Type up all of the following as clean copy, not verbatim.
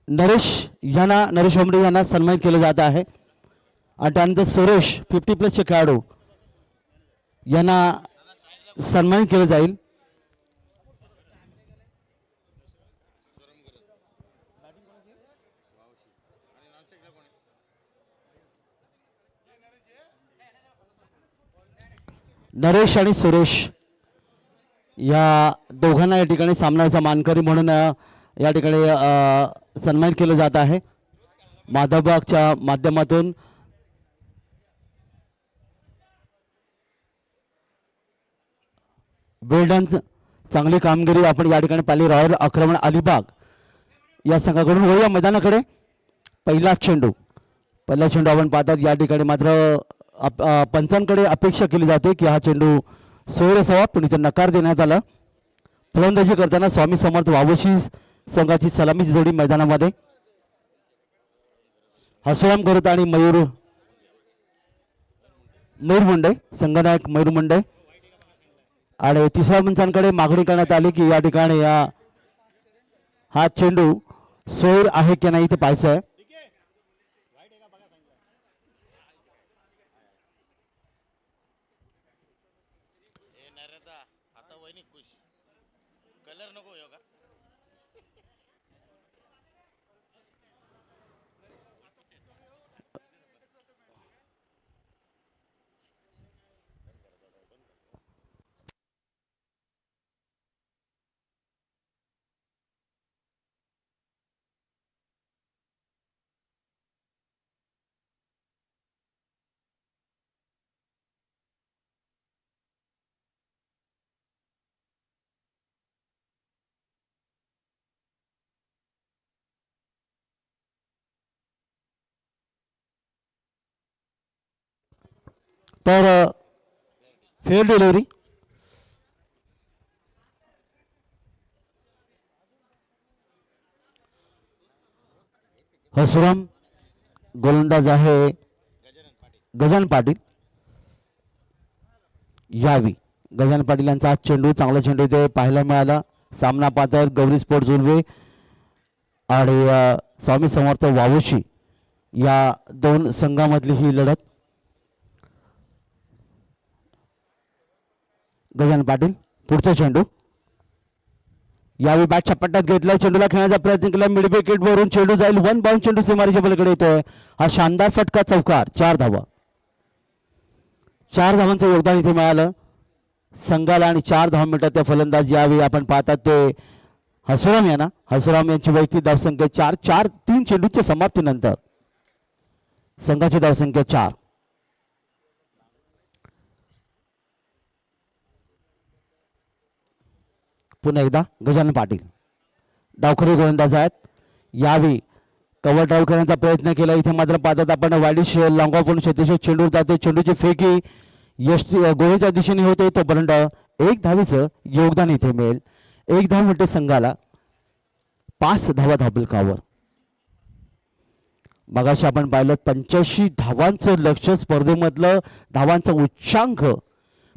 नरेश होमडे यांना सन्मानित केलं जात आहे आणि त्यानंतर सुरेश 50+ खेळाडू यांना सन्मानित केलं जाईल. नरेश आणि सुरेश या दोघांना या ठिकाणी सामन्याचा मानकरी म्हणून या ठिकाणी सन्मानित केलं जात आहे. माधवबागच्या माध्यमातून वेल्डन चांगली कामगिरी आपण या ठिकाणी पाहिली. रॉयल आक्रमण अलिबाग या संघाकडून वळूया मैदानाकडे. पहिला चेंडू आपण पाहतात या ठिकाणी मात्र पंचांकडे अपेक्षा केली जाते की हा चेंडू सोयीर असावा, पण इथे नकार देण्यात आला. फलंदाजी करताना स्वामी समर्थ वावशी संघाची सलामीची जोडी मैदानामध्ये. हसराम करत आणि मयूर मुंडे संघनायक मयूर मुंडे. आणि तिसऱ्या पंचांकडे मागणी करण्यात आली की या ठिकाणी हा चेंडू सोयीर आहे की नाही ते पाहायचं आहे. तर फेअर डिलिव्हरी हसराम. गोलंदाज आहे गजानन पाटील. यावी गजानन पाटील यांचा आज चेंडू चांगला चेंडू इथे पाहायला मिळाला. सामना पाहतात गौरी स्पोर्ट्स उर्वे आणि स्वामी समर्थ वावशी या दोन संघामधली ही लढत. गजानन पाटील पुढचा चेंडू यावेळी बॅटच्या पट्ट्यात घेतला. चेंडूला खेळण्याचा प्रयत्न केला. मिड विकेट वरून चेंडू जाईल. 1 बाउंड चेंडू सीमारेषेच्या पलीकडे येतोय. हा शानदार फटका चौकार. 4 धावा. 4 धावांचं योगदान इथे मिळालं संघाला आणि 4 धावा मिळतात त्या फलंदाज यावेळी आपण पाहतात ते हसराम यांना. हसराम यांची वैयक्तिक धावसंख्या 4. 3 चेंडूच्या समाप्तीनंतर संघाची धावसंख्या 4. पुन्हा एकदा गजानन पाटील डावखरी गोलंदाज आहेत. यावेळी कव्हर ड्राईव्ह करण्याचा प्रयत्न केला. इथे मात्र पाहतात आपण वाईडिश लॉंग ऑफ करून शेतीशी चेंडू जाते. चेंडूची फेकी गोळीच्या दिशेने होते तोपर्यंत 1 धावेचं योगदान इथे मिळेल. 1 धाव मिळते संघाला. 5 धावा धावफलकावर. मगाशी आपण पाहिलं 85 धावांचं लक्ष स्पर्धेमधलं धावांचा उच्चांक.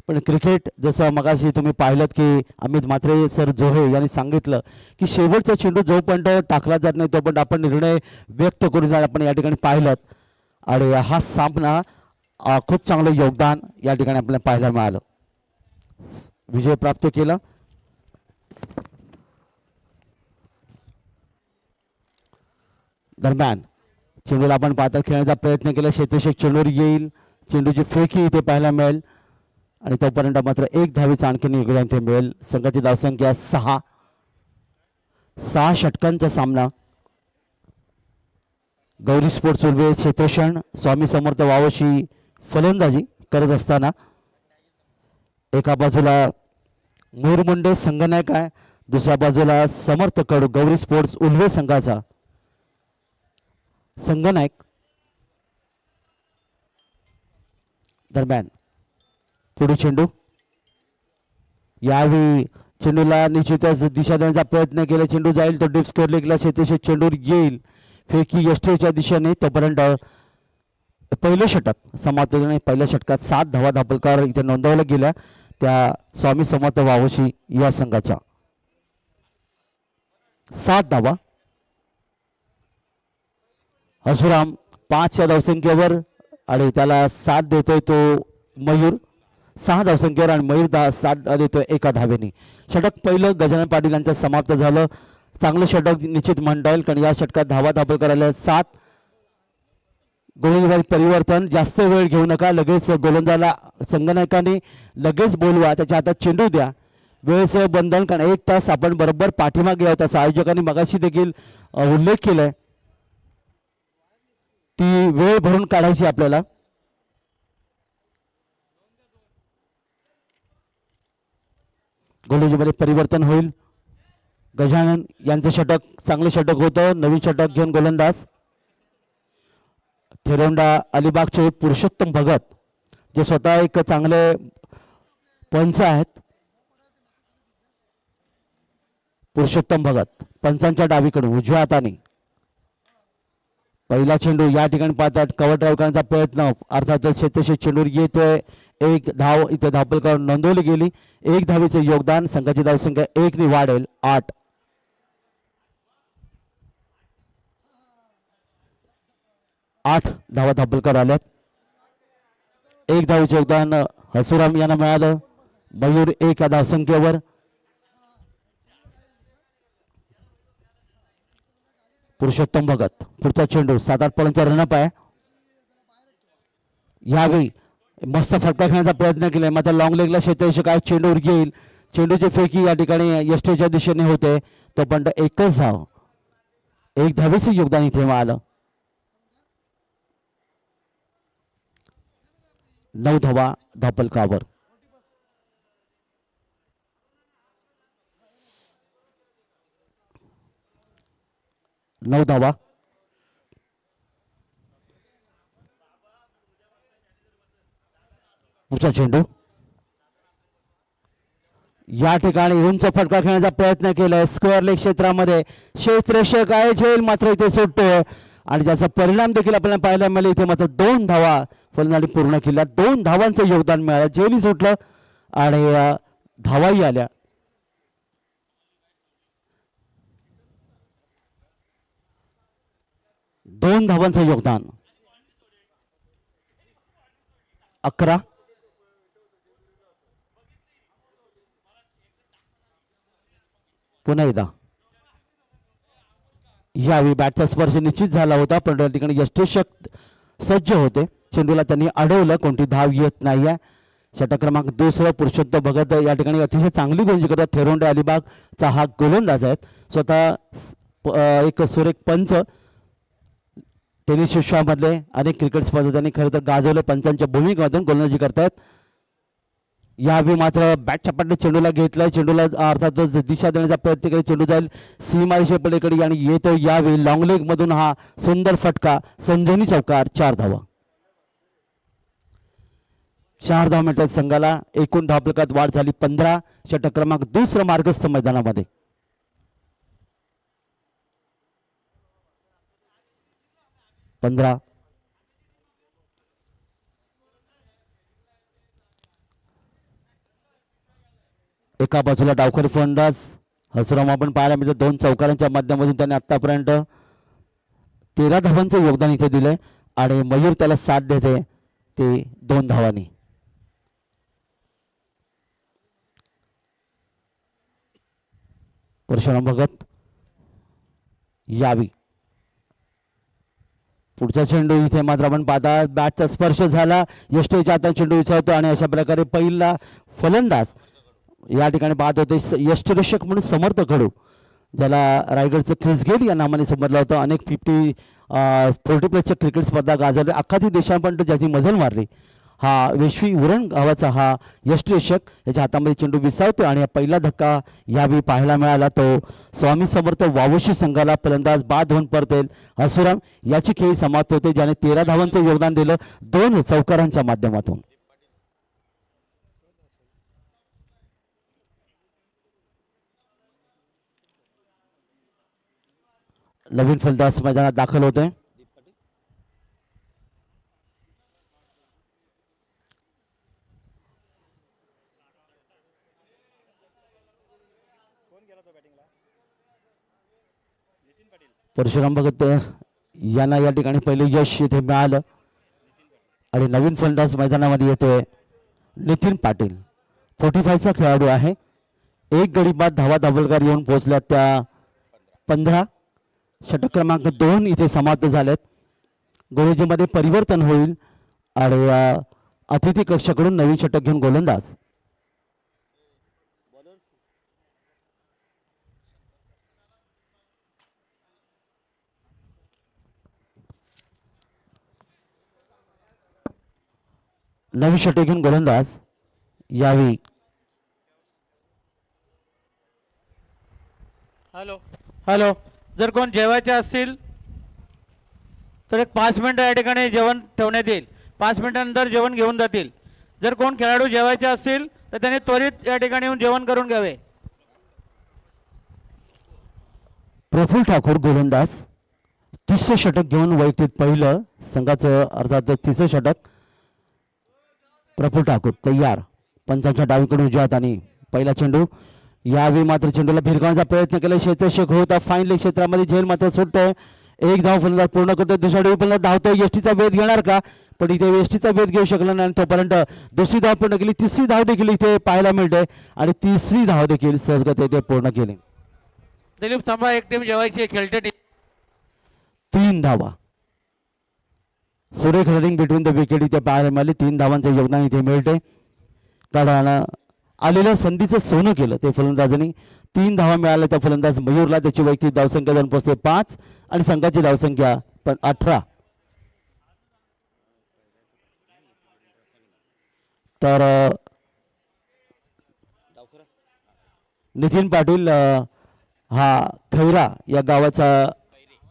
पण क्रिकेट जसं मगाशी तुम्ही पाहिलं की अमित म्हात्रे सर जोहे यांनी सांगितलं की शेवटचा चेंडू जोपर्यंत टाकला जात नाही तोपर्यंत आपण निर्णय व्यक्त करून आपण या ठिकाणी पाहिलं. आणि हा सामना खूप चांगलं योगदान या ठिकाणी आपल्याला पाहायला मिळालं. विजय प्राप्त केला. दरम्यान चेंडूला आपण पाहतात खेळण्याचा प्रयत्न केला. क्षेत्ररक्षक चेंडूवर येईल. चेंडूची फेकी इथे पाहायला मिळेल आणि तोपर्यंत मात्र 1 धावेचं आणखीन योगदान इथे मिळेल. संघाची धावसंख्या 6. 6 षटकांचा सामना. गौरी स्पोर्ट्स उर्वे क्षेत्रक्षण स्वामी समर्थ वावशी फलंदाजी करत असताना एका बाजूला मयूर मुंडे संघनायक आहे. दुसऱ्या बाजूला समर्थ कडू गौरी स्पोर्ट्स उल्वे संघाचा संघनायक. दरम्यान पुढे चेंडू. यावेळी चेंडूला निश्चितच दिशा देण्याचा प्रयत्न केला. चेंडू जाईल तो डिप स्क्वेअर लेगला शेतीशी चेंडूवर येईल. फेकी यष्टीच्या दिशेने तोपर्यंत पहिलं षटक समाप्त झाले. पहिल्या षटकात 7 धावा धावफलकावर इथे नोंदवल्या गेल्या त्या स्वामी समर्थ वावशी या संघाच्या. 7 धावा. हसुराम 5 या धावसंख्येवर आणि त्याला साथ देतोय तो मयूर 6 धावसंख्येवर आणि मयूर साथ देतोय एका धावेने. षटक पहिलं गजानन पाटील यांचं समाप्त झालं. चांगलं षटक निश्चित म्हणता येईल कारण या षटकात धावा दाखल करायला 7. गोलंदाज परिवर्तन जास्त वेळ घेऊ नका. लगेच गोलंदाजाला संगणकाने लगेच बोलवा. त्याच्या हातात चेंडू द्या. वेळेचं बंधन कारण 1 तास आपण बरोबर पाठीमागे आहोत असं आयोजकांनी मगाशी देखील उल्लेख केलाय. ती वेळ भरून काढायची आपल्याला. गोलंदाजीमध्ये परिवर्तन होईल. गजानन यांचं षटक चांगलं षटक होतं. नवीन षटक घेऊन गोलंदाज थेरोंडा अलिबागचे पुरुषोत्तम भगत जे स्वतः एक चांगले पंच आहेत. पुरुषोत्तम भगत पंचांच्या डावीकडून उजव्या हाताने पहिला चेंडू या ठिकाणी पाहतात. कव्हर ड्राईव्ह करण्याचा प्रयत्न अर्थातच शेतशे चेंडूवर येतोय. 1 धाव इथे धावपल करून नोंदवली गेली. 1 धावेचे योगदान. संघाची धावसंख्या 1 ने वाढेल 8. 8 धावा धापलकर आल्यात. 1 धावेचे योगदान हसुराम यांना मिळालं. मयूर 1 या धावसंख्येवर. पुरुषोत्तम भगत पुढचा चेंडू 7-8 पॉईंटचा रनअप आहे. यावेळी मस्त फटका खेळण्याचा प्रयत्न केलाय मात्र लॉंग लेगला क्षेत्ररक्षक काय चेंडूवर घेईल. चेंडूची फेकी या ठिकाणी यष्टीच्या दिशेने होते. तो पण 1च धाव. 1 धावेचे योगदान इथे मिळालं. 9 धावा धापलकावर. 9 धावा. पुढचा चेंडू या ठिकाणी उंच फटका खेळण्याचा प्रयत्न केलाय. स्क्वेअर लेग क्षेत्रामध्ये क्षेत्ररक्षक आहे झेल मात्र इथे सुटतोय आणि त्याचा परिणाम देखील आपल्याला पाहायला मिळेल. इथे मात्र 2 धावा फलंदाजी पूर्ण केल्या. 2 धावांचं योगदान मिळालं. झेलही सुटलं आणि धावाही आल्या. दोन धावांचं योगदान. 11. पुन्हा एकदा यावेळी बॅटचा स्पर्श निश्चित झाला होता पण त्या ठिकाणी यष्टीरक्षक सज्ज होते. चेंडूला त्यांनी अडवलं. कोणती धाव येत नाहीये. षटक क्रमांक 2 पुरुषोत्तम भगत या ठिकाणी अतिशय चांगली गोलंदाजी करतात. थेरोंडे अलिबागचा हा गोलंदाज आहेत. स्वतः एक सुरेख पंच. टेनिस विश्वामधले अनेक क्रिकेट स्पर्धा त्यांनी खरं तर गाजवले. पंचांच्या भूमिकेमधून गोलंदाजी करतायत. यावेळी मात्र बॅटच्या पट्ट्यात चेंडूला घेतलाय. चेंडूला अर्थातच दिशा देण्याचा प्रयत्न केला. चेंडू जाईल सीमारेषे पलीकडे आणि येतो यावेळी लॉंग लेग मधून हा सुंदर फटका. संजनी चौकार. 4 धावा. 4 धावा मिळतात संघाला. एकूण धावफलकात वाढ झाली 15. षटक क्रमांक 2 मार्गस्थ मैदानामध्ये. एका बाजूला डावखरी फलंदाज हसराम आपण पाहायला मिळतं. 2 चौकारांच्या माध्यमातून त्याने आतापर्यंत 13 धावांचं योगदान इथे दिलंय आणि मयूर त्याला साथ देते ते 2 धावांनी. परशुराम भगत यावी पुढचा चेंडू इथे मात्र आपण पाहता बॅटचा स्पर्श झाला. यष्टीच्या हातात चेंडू विचारतो आणि अशा प्रकारे पहिला फलंदाज या ठिकाणी पाहत होते यष्टीरक्षक म्हणून समर्थ खडू ज्याला रायगडचं क्रिस गेल या नावाने समजलं होतं. अनेक 40+ क्रिकेट स्पर्धा गाजवल्या. अख्खा देशांपर्यंत ज्याची मजल मारली हा वेश्वी उरण गावाचा हा यष्टीरक्षक याच्या हातामध्ये चेंडू विसावतो आणि पहिला धक्का यावेळी पाहायला मिळाला. तो स्वामी समर्थ वावशी संघाला फलंदाज बाद होऊन परतेल. हसुराम याची खेळी समाप्त होते ज्याने 13 धावांचं योगदान दिलं 2 चौकारांच्या माध्यमातून. नवीन फलंदाज मैदानात दाखल होते. परशुराम भगत यांना या ठिकाणी पहिले यश इथे मिळालं आणि नवीन फलंदाज मैदानामध्ये येतोय नितीन पाटील. 45चा खेळाडू आहे. एक गडी बाद धावा दाभोलकर येऊन पोहोचल्या त्या 15. षटक क्रमांक 2 इथे समाप्त झालेत. गोलंदाजीमध्ये परिवर्तन होईल आणि अतिथी कक्षाकडून नवीन षटक घेऊन गोलंदाज नवीन षटक घेऊन गोलंदाज यावेळी हॅलो हॅलो. जर कोण जेवायचे असतील तर एक 5 मिनिटं या ठिकाणी जेवण ठेवण्यात येईल. 5 मिनिटांनंतर जेवण घेऊन जातील. जर कोण खेळाडू जेवायचे असतील तर त्यांनी त्वरित या ठिकाणी येऊन जेवण करून घ्यावे. प्रफुल्ल ठाकूर गोलंदाज 30 षटक घेऊन वैयक्तिक पहिलं संघाचं अर्थात 30 षटक. प्रफुल्ल ठाकूर तयार. पंचांच्या डावीकडून उजव्यात आणि पहिला चेंडू. यावेळी मात्र चेंडूला भिरकावण्याचा प्रयत्न केला. क्षेत्ररक्षक होता फाईन लेग क्षेत्रामध्ये झेल मात्र सुटतोय. एक धाव फलंदाज पूर्ण करतोय. दुसऱ्या डावी फलंदाज धावतोय. एसटीचा वेध घेणार का पण इथे एसटीचा वेध घेऊ शकला नाही. तोपर्यंत दुसरी धाव पूर्ण केली. तिसरी धाव देखील इथे पाहायला मिळते आणि तिसरी धाव देखील सहजगत इथे पूर्ण केली. दिलीप थांबा. एक टीम जेवायची खेळते टीम. 3 धावा. सुरेख रनिंग बिटवीन द विकेट इथे पाहायला मिळाली. 3 धावांचं योगदान इथे मिळते. कारण आलेल्या संधीचं सोनं केलं ते फलंदाजांनी. 3 धावा मिळाल्या त्या फलंदाज मयूरला. त्याची वैयक्तिक धावसंख्या जाऊन पोहोचते 5 आणि संघाची धावसंख्या 18. तर नितीन पाटील हा खैरा या गावाचा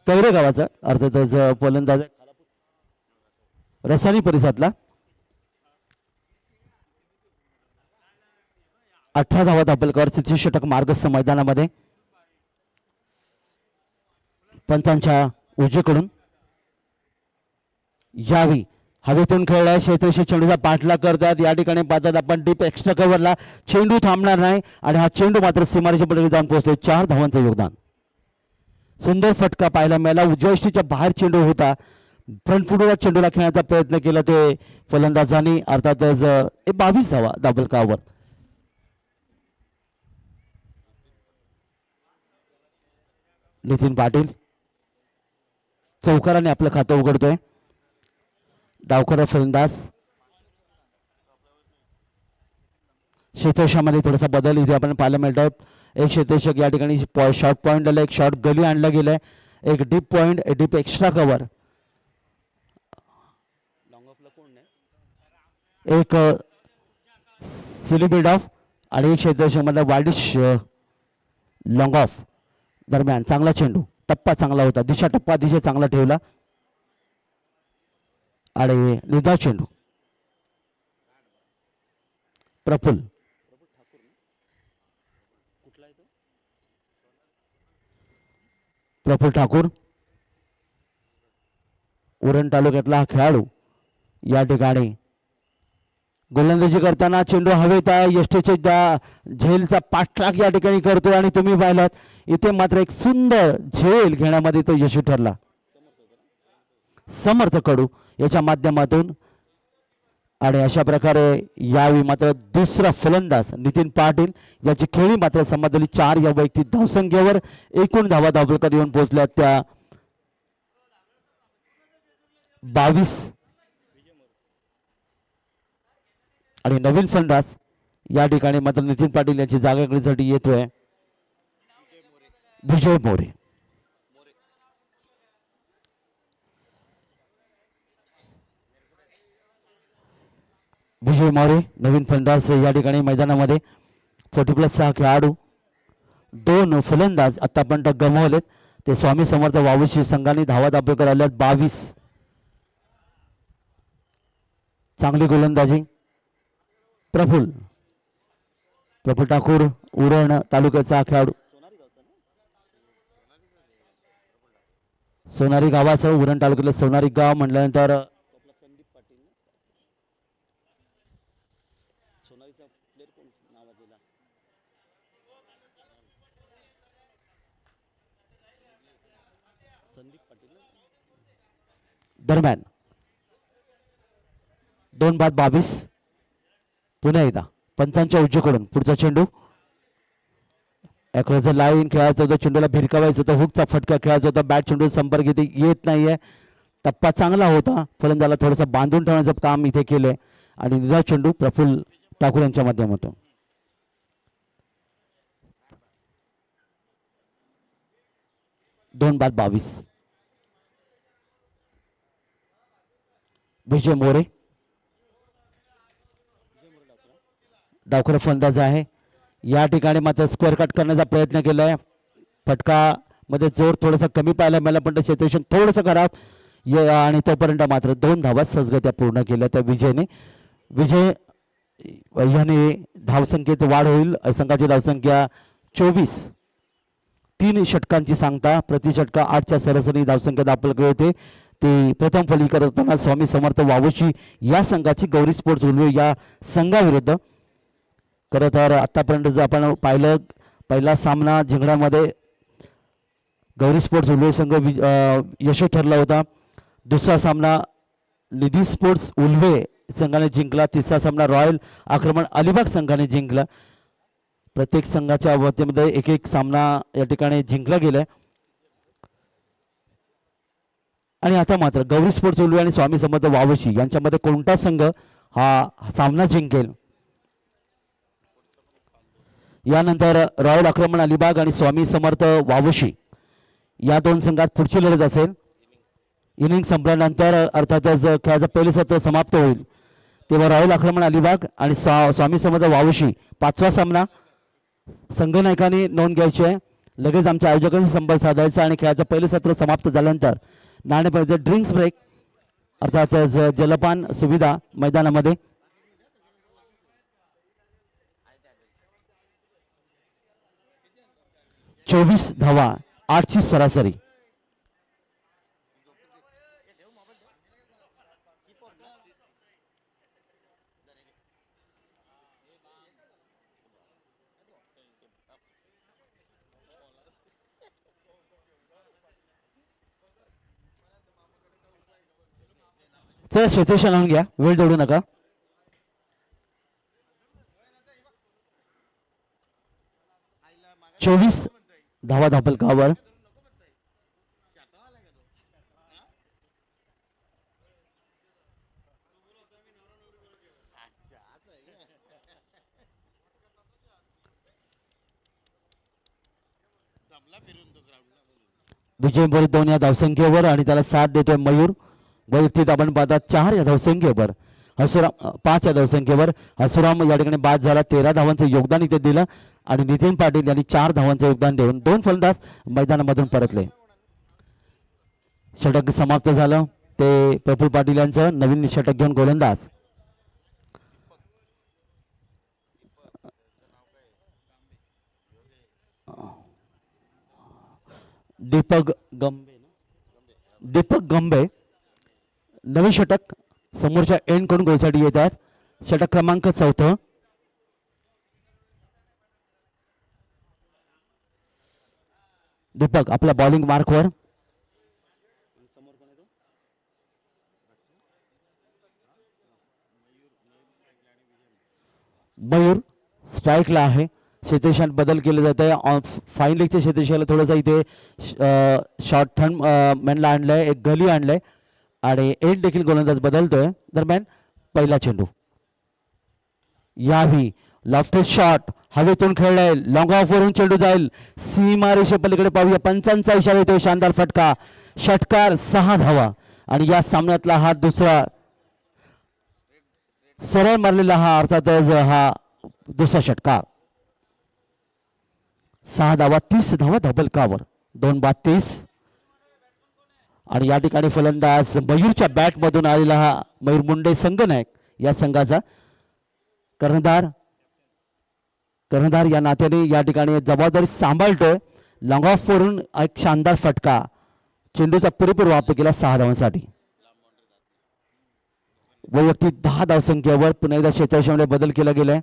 कैरे गावाचा अर्थातच फलंदाज रसानी परिसरातला. 18 धावा दाभोलकर. 30 षटक मार्गस्थ मैदानामध्ये. पंचांच्या उजवीकडून यावी हवेतून खेळलाय. क्षेत्रशी चेंडूचा पाठलाग करतात. या ठिकाणी पाहतात आपण डीप एक्स्ट्रा कव्हरला चेंडू थांबणार नाही आणि हा चेंडू मात्र सीमारेषेच्या पलीकडे जाऊन पोहोचले. 4 धावांचं योगदान. सुंदर फटका पाहायला मिळाला. उजव्या यष्टीच्या बाहेर चेंडू होता. फ्रंट फुटला चेंडूला खेळण्याचा प्रयत्न केला ते फलंदाजांनी. अर्थातच 22 धावा दाभोलकरावर. नितीन पाटील चौकाराने आपलं खातं उघडतोय. डावखरा फलंदाज. क्षेत्ररक्षामध्ये थोडासा बदल इथे आपण पाहायला मिळतात. एक क्षेत्ररक्षक या ठिकाणी शॉर्ट पॉईंट आला. एक शॉर्ट गली आणला गेलाय. एक deep point deep extra cover. एक सिलिबिड ऑफ आणि एक क्षेत्ररक्षक मध्ये वार्डिश लॉंग ऑफ दरम्यान. चांगला चेंडू. टप्पा चांगला होता. टप्पा दिशा चांगला ठेवला आणि निर्धाव चेंडू. प्रफुल्ल ठाकूर उरण तालुक्यातला हा खेळाडू या ठिकाणी गोलंदाजी करताना चेंडू हवेत आहे. यष्टीचे झेलचा पाठलाग या ठिकाणी करतोय आणि तुम्ही पाहिलात इथे मात्र एक सुंदर झेल घेण्यामध्ये तो यशस्वी ठरला. समर्थ कडू याच्या माध्यमातून. आणि अशा प्रकारे यावेळी मात्र दुसरा फलंदाज नितीन पाटील याची खेळी मात्र समाधानी. 4 या वैयक्तिक धावसंख्येवर एकूण धावा दाभोलकर येऊन पोहोचल्या त्या 22. आणि नवीन फलंदाज या ठिकाणी मात्र नितीन पाटील यांची जागा घेण्यासाठी येतोय विजय मोरे. विजय मोरे नवीन फलंदाज या ठिकाणी मैदानामध्ये. 40+6 खेळाडू. 2 फलंदाज आतापर्यंत गमावलेत. ते स्वामी समर्थ वावशी संघाने धावा दाभोलकर आल्यात 22. चांगली गोलंदाजी. प्रफुल्ल ठाकूर उरण तालुक्याचा खेळाडू. सोनारी गावाचं उरण तालुक्यातलं सोनारी गाव म्हटल्यानंतर दरम्यान 2 बाद 22. पुन्हा एकदा पंचांच्या उजवीकडून पुढचा चेंडू अक्रॉस द लाईन खेळायचा होता, चेंडूला भिरकावायचं होतं, हुकचा फटका खेळायचा होता, बॅट चेंडू संपर्क इथे येत नाहीये. टप्पा चांगला होता, फलंदाला थोडंसं बांधून ठेवण्याचं काम इथे केलंय आणि निर्धाव चेंडू प्रफुल्ल ठाकूर यांच्या माध्यमातून. 2 बाद 22. विजय मोरे डावखुरा फलंदाज आहे. या ठिकाणी मात्र स्क्वेअर कट करण्याचा प्रयत्न केलाय. फटका मध्ये जोर थोडासा कमी पाहायला मिळाला, पण ते सिच्युएशन थोडंसं खराब आणि तोपर्यंत मात्र 2 धावा सहजगत्या पूर्ण केल्या त्या विजयने. विजय याने धावसंख्येत वाढ होईल. संघाची धावसंख्या 24. 3 षटकांची सांगता, प्रति षटका 8च्या सरासरी धावसंख्या दाखल होते. ते प्रथम फली करताना स्वामी समर्थ वावशी या संघाची गौरी स्पोर्ट्स उल्वे या संघाविरुद्ध. खरं तर आतापर्यंत जर आपण पाहिलं पहिला सामना जिंकण्यामध्ये गौरी स्पोर्ट्स उल्वे संघ यशस्वी ठरला होता. दुसरा सामना निधी स्पोर्ट्स उल्वे संघाने जिंकला. तिसरा सामना रॉयल आक्रमण अलिबाग संघाने जिंकला. प्रत्येक संघाच्या वतीमध्ये एक एक सामना या ठिकाणी जिंकला गेलाय. आणि आता मात्र गौरी स्पोर्ट्स उल्वे आणि स्वामी समर्थ वावशी यांच्यामध्ये कोणता संघ हा सामना जिंकेल. यानंतर रॉयल आक्रमण अलिबाग आणि स्वामी समर्थ वावशी या 2 संघात पुढची लढत असेल. इनिंग संपल्यानंतर अर्थातच खेळाचं पहिले सत्र समाप्त होईल तेव्हा रॉयल आक्रमण अलिबाग आणि स्वामी समर्थ वावशी 5वा सामना संघनायकांनी नोंद घ्यायची आहे. लगेच आमच्या आयोजकांशी संपर्क साधायचा आणि खेळाचं पहिले सत्र समाप्त झाल्यानंतर नाणेफेकीचे ड्रिंक्स ब्रेक अर्थातच जलपान सुविधा मैदानामध्ये. चोवीस धावा 8ची सरासरी. चला क्षेत्ररक्षण लावून घ्या, वेळ दौडू नका. चोवीस धावा धापलकावर. विजय मोरे 2 या धावसंख्येवर आणि त्याला साथ देतोय मयूर. वैयक्तिक आपण पाहतात 4 या धावसंख्येवर. हसुराम 5 या धावसंख्येवर. हसुराम या ठिकाणी बाद झाला. 13 धावांचं योगदान इथे दिलं आणि नितीन पाटील यांनी 4 धावांचं योगदान देऊन 2 फलंदाज मैदानामधून परतले. षटक समाप्त झालं. ते प्रफुल्ल पाटील यांचं नवीन षटक घेऊन गोलंदाज दीपक गंबे नवीन षटक समोरच्या एंड कडून गोलसाठी येत आहेत. षटक क्रमांक 4. दीपक आपल्या बॉलिंग मार्कवर. मयूर स्ट्राईकला आहे. क्षेत्रक्षणात बदल केले जात आहे. फाईन लेगच्या क्षेत्रक्षणाला थोडंसं इथे शॉर्ट थंड मॅनला आणलंय, एक गली आणलंय आणि एंड देखील गोलंदाज बदलतोय. दरम्यान पहिला चेंडू यावी लॉफ्टेड शॉट हवेतून खेळलाय. लॉंग ऑफ वरून चेंडू जाईल. सीमा रेषे पलीकडे पाहूया. पंचांचा इशारा येतोय. शानदार फटका. षटकार 6 धावा आणि या सामन्यातला हा दुसरा सरळ मारलेला हा अर्थातच हा दुसरा षटकार. 6 धावा 30 धावा धबलकावर. 2 बाद 30 आणि या ठिकाणी फलंदाज मयूरच्या बॅट मधून आलेला हा मयूर मुंडे संघनायक या संघाचा कर्णधार या नात्याने या ठिकाणी जबाबदारी सांभाळतोय. लॉंग ऑफ वरून एक शानदार फटका. चेंडूचा पुरेपूर वापर केला 6 धावांसाठी. वैयक्तिक 10 धावसंख्येवर पुन्हा एकदा क्षेत्रक्षणामध्ये बदल केला गेलाय.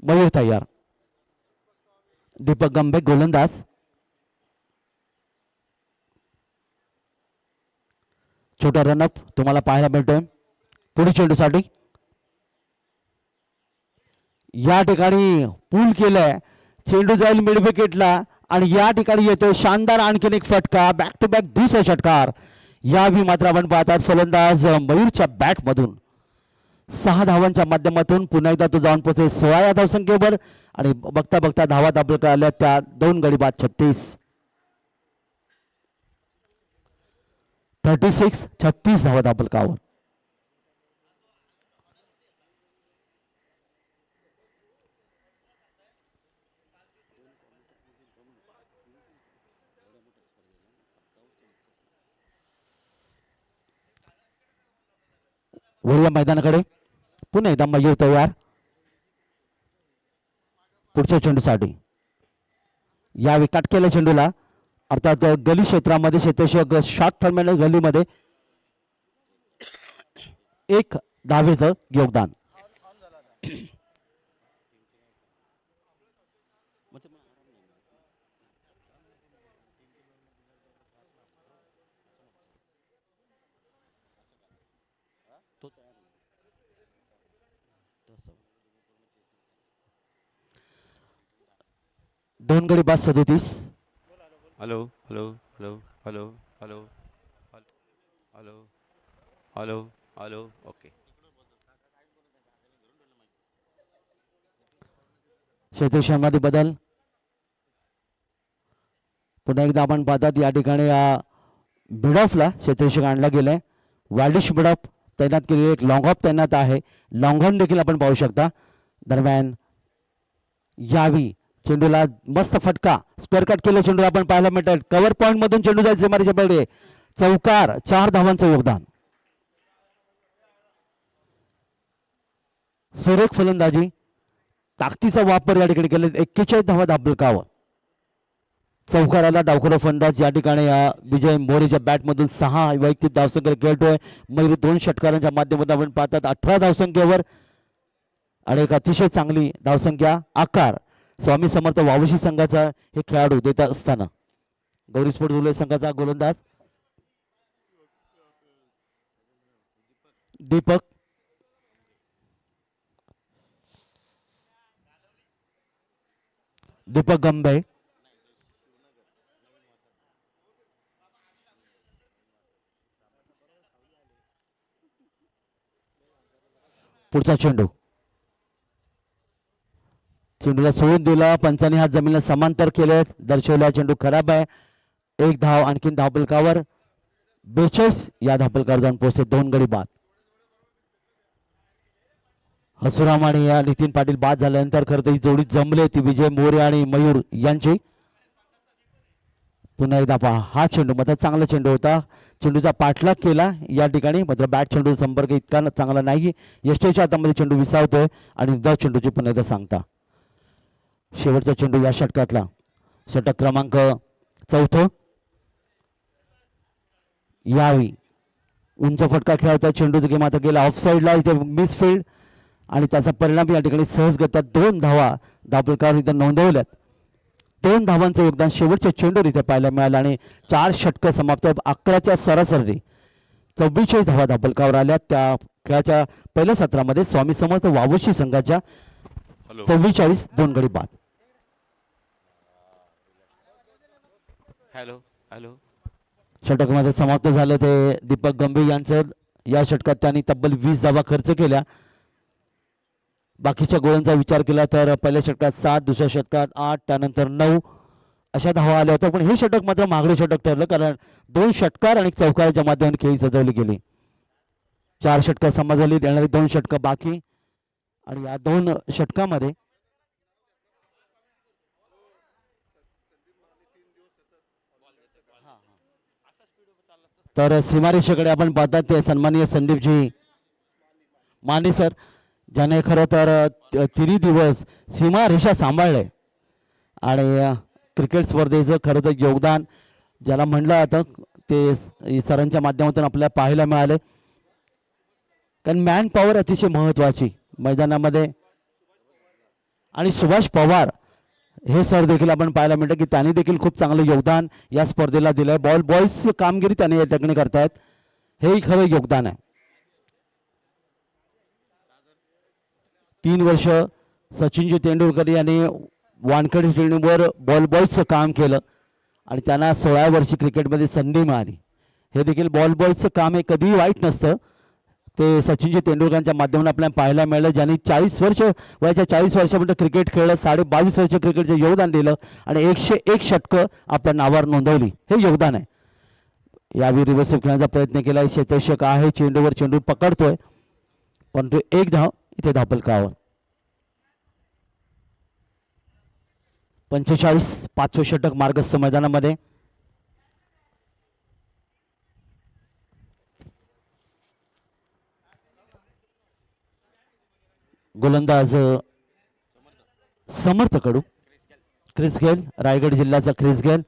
मयूर तयार. दीपक गंभे गोलंदाज. छोटा रनअप तुम्हाला पाहायला मिळतोय पुढील चेंडूसाठी. या ठिकाणी पूल केलाय, चेंडू जाईल मिड विकेटला आणि या ठिकाणी येतोय शानदार आणखीन एक फटका, बॅक टू बॅक दुसरा षटकार. यावेळी मात्र आपण पाहतात फलंदाज मयूरच्या बॅटमधून 6 धावांच्या माध्यमातून पुन्हा एकदा तो जाऊन पोहोचेल 16 या धावसंख्येवर आणि बघता बघता धावा दाबल आल्या त्या 2 गडी बाद 36 धावा दाबल कावर. वळूया मैदानाकडे. पुन्हा एकदा मयूर तयार पुढच्या चेंडूसाठी. या विकेट केल्या चेंडूला अर्थात गली क्षेत्रामध्ये क्षेत्ररक्षक शॉट थर्मेन गलीमध्ये 1 धावेचं योगदान. दोन गडी बाद 37. Hello hello hello hello hello hello hello hello okay. क्षेत्रक्षणामध्ये बदल पुन्हा एकदा आपण पाहतात या ठिकाणी बिडॉफला क्षेत्ररक्षक आणला गेलाय. वायडिश बिडॉफ तैनात केलेली एक लॉंग ऑफ तैनात आहे. लॉंग ऑन देखील आपण पाहू शकता. दरम्यान यावी चेंडूला मस्त फटका स्क्वेअर कट केलं चेंडूला आपण पाहायला मिळतं. कव्हर पॉइंट मधून चेंडू जायचे मारीच्या पडे चौकार 4 धावांचं योगदान. सुरेख फलंदाजी ताकदीचा वापर या ठिकाणी केला. 41 धावा दाबलकावर चौकाराला डावखुरा फलंदाज या ठिकाणी विजय मोरेच्या बॅटमधून 6 वैयक्तिक धावसंख्या खेळतोय. मयूर 2 षटकारांच्या माध्यमातून आपण पाहतात 18 धावसंख्येवर आणि एक अतिशय चांगली धावसंख्या आकार स्वामी समर्थ वावशी संघाचा हे खेळाडू देत असताना गौरी स्पोर्ट धुळे संघाचा गोलंदाज दीपक गंबे. पुढचा चेंडू चेंडूला सोडून दिला. पंचांनी हात जमिनीला समांतर केले दर्शवला. चेंडू खराब आहे. 1 धाव आणखीन धावपलकावर 42 या धावपलकावर जाऊन पोहोचते 2 गडी बाद. हसुराम आणि या नितीन पाटील बाद झाल्यानंतर खरं तर ही जोडी जमले ती विजय मोरे आणि मयूर यांची. पुन्हा एकदा पहा हा चेंडू मात्र चांगला चेंडू होता. चेंडूचा पाठलाग केला या ठिकाणी मात्र बॅट चेंडू संपर्क इतका चांगला नाही. यष्टीच्या हातामध्ये चेंडू विसावतोय आणि द चेंडूची पुन्हा एकदा सांगता. शेवटचा चेंडू या षटकातला षटक क्रमांक 4. यावी उंच फटका खेळता चेंडू गेम आता गेला ऑफ साईडला. इथे मिस फील्ड आणि त्याचा परिणाम या ठिकाणी सहजगत्या 2 धावा धावपलकावर इथे नोंदवल्यात. 2 धावांचं योगदान शेवटच्या चेंडूवर इथे पाहायला मिळालं आणि 4 षटकं समाप्त. 11च्या सरासरी 44 धावा धावपलकावर आल्या. त्या खेळाच्या पहिल्या सत्रामध्ये स्वामी समर्थ वावशी संघाच्या 44 2 गडी बाद. हॅलो हॅलो षटकामध्ये समाप्त झालं ते दीपक गंभीर यांचं. या षटकात त्यांनी तब्बल 20 धावा खर्च केल्या. बाकीच्या गोळांचा विचार केला तर पहिल्या षटकात 7, दुसऱ्या षटकात 8, त्यानंतर 9 अशा धावा आल्या होत्या. पण हे षटक मात्र मागडे षटक ठरलं कारण 2 षटकार आणि चौकाराच्या माध्यमातून खेळी सजवली गेली. 4 षटकं समाज झाली. येणारी 2 षटकं बाकी आणि या 2 षटकामध्ये तर सीमारेषेकडे आपण पाहतात ते सन्माननीय संदीपजी माने सर ज्याने खरं तर 3 दिवस सीमारेषा सांभाळले आणि क्रिकेट स्पर्धेचं खरं तर योगदान ज्याला म्हणलं जातं ते सरांच्या माध्यमातून आपल्याला पाहायला मिळाले. कारण मॅन पॉवर अतिशय महत्त्वाची मैदानामध्ये आणि सुभाष पवार हे सर देखील आपण पाहायला मिळतं की त्यांनी देखील खूप चांगलं योगदान या स्पर्धेला दिलं आहे. बॉईज कामगिरी त्यांनी या ठिकाणी करतायत. हेही खरं योगदान आहे. 3 वर्ष सचिनजी तेंडुलकर यांनी वानखेडे श्रेणीवर बॉल बॉयचं काम केलं आणि त्यांना 16 वर्षी क्रिकेटमध्ये संधी मिळाली. हे देखील बॉल बॉयचं काम हे कधीही वाईट नसतं. ते सचिनजी तेंडुलकरांच्या माध्यमातून आपल्याला पाहायला मिळालं, ज्यांनी 40 वर्ष वयाच्या 40 वर्षापर्यंत क्रिकेट खेळलं, 22.5 वर्ष क्रिकेटचं योगदान दिलं आणि 101 षटकं आपल्या नावावर नोंदवली. हे योगदान आहे. यावेळी रिव्हर्सिव्ह खेळण्याचा प्रयत्न केला. क्षेत्ररक्षक आहे, चेंडूवर चेंडू पकडतोय, परंतु एक धाव इथे धापलकावर. 45 पाचवं षटक मार्गस्थ मैदानामध्ये. गोलंदाज समर्थ कडू, क्रिस गेल, रायगड जिल्ह्याचा क्रिस गेल.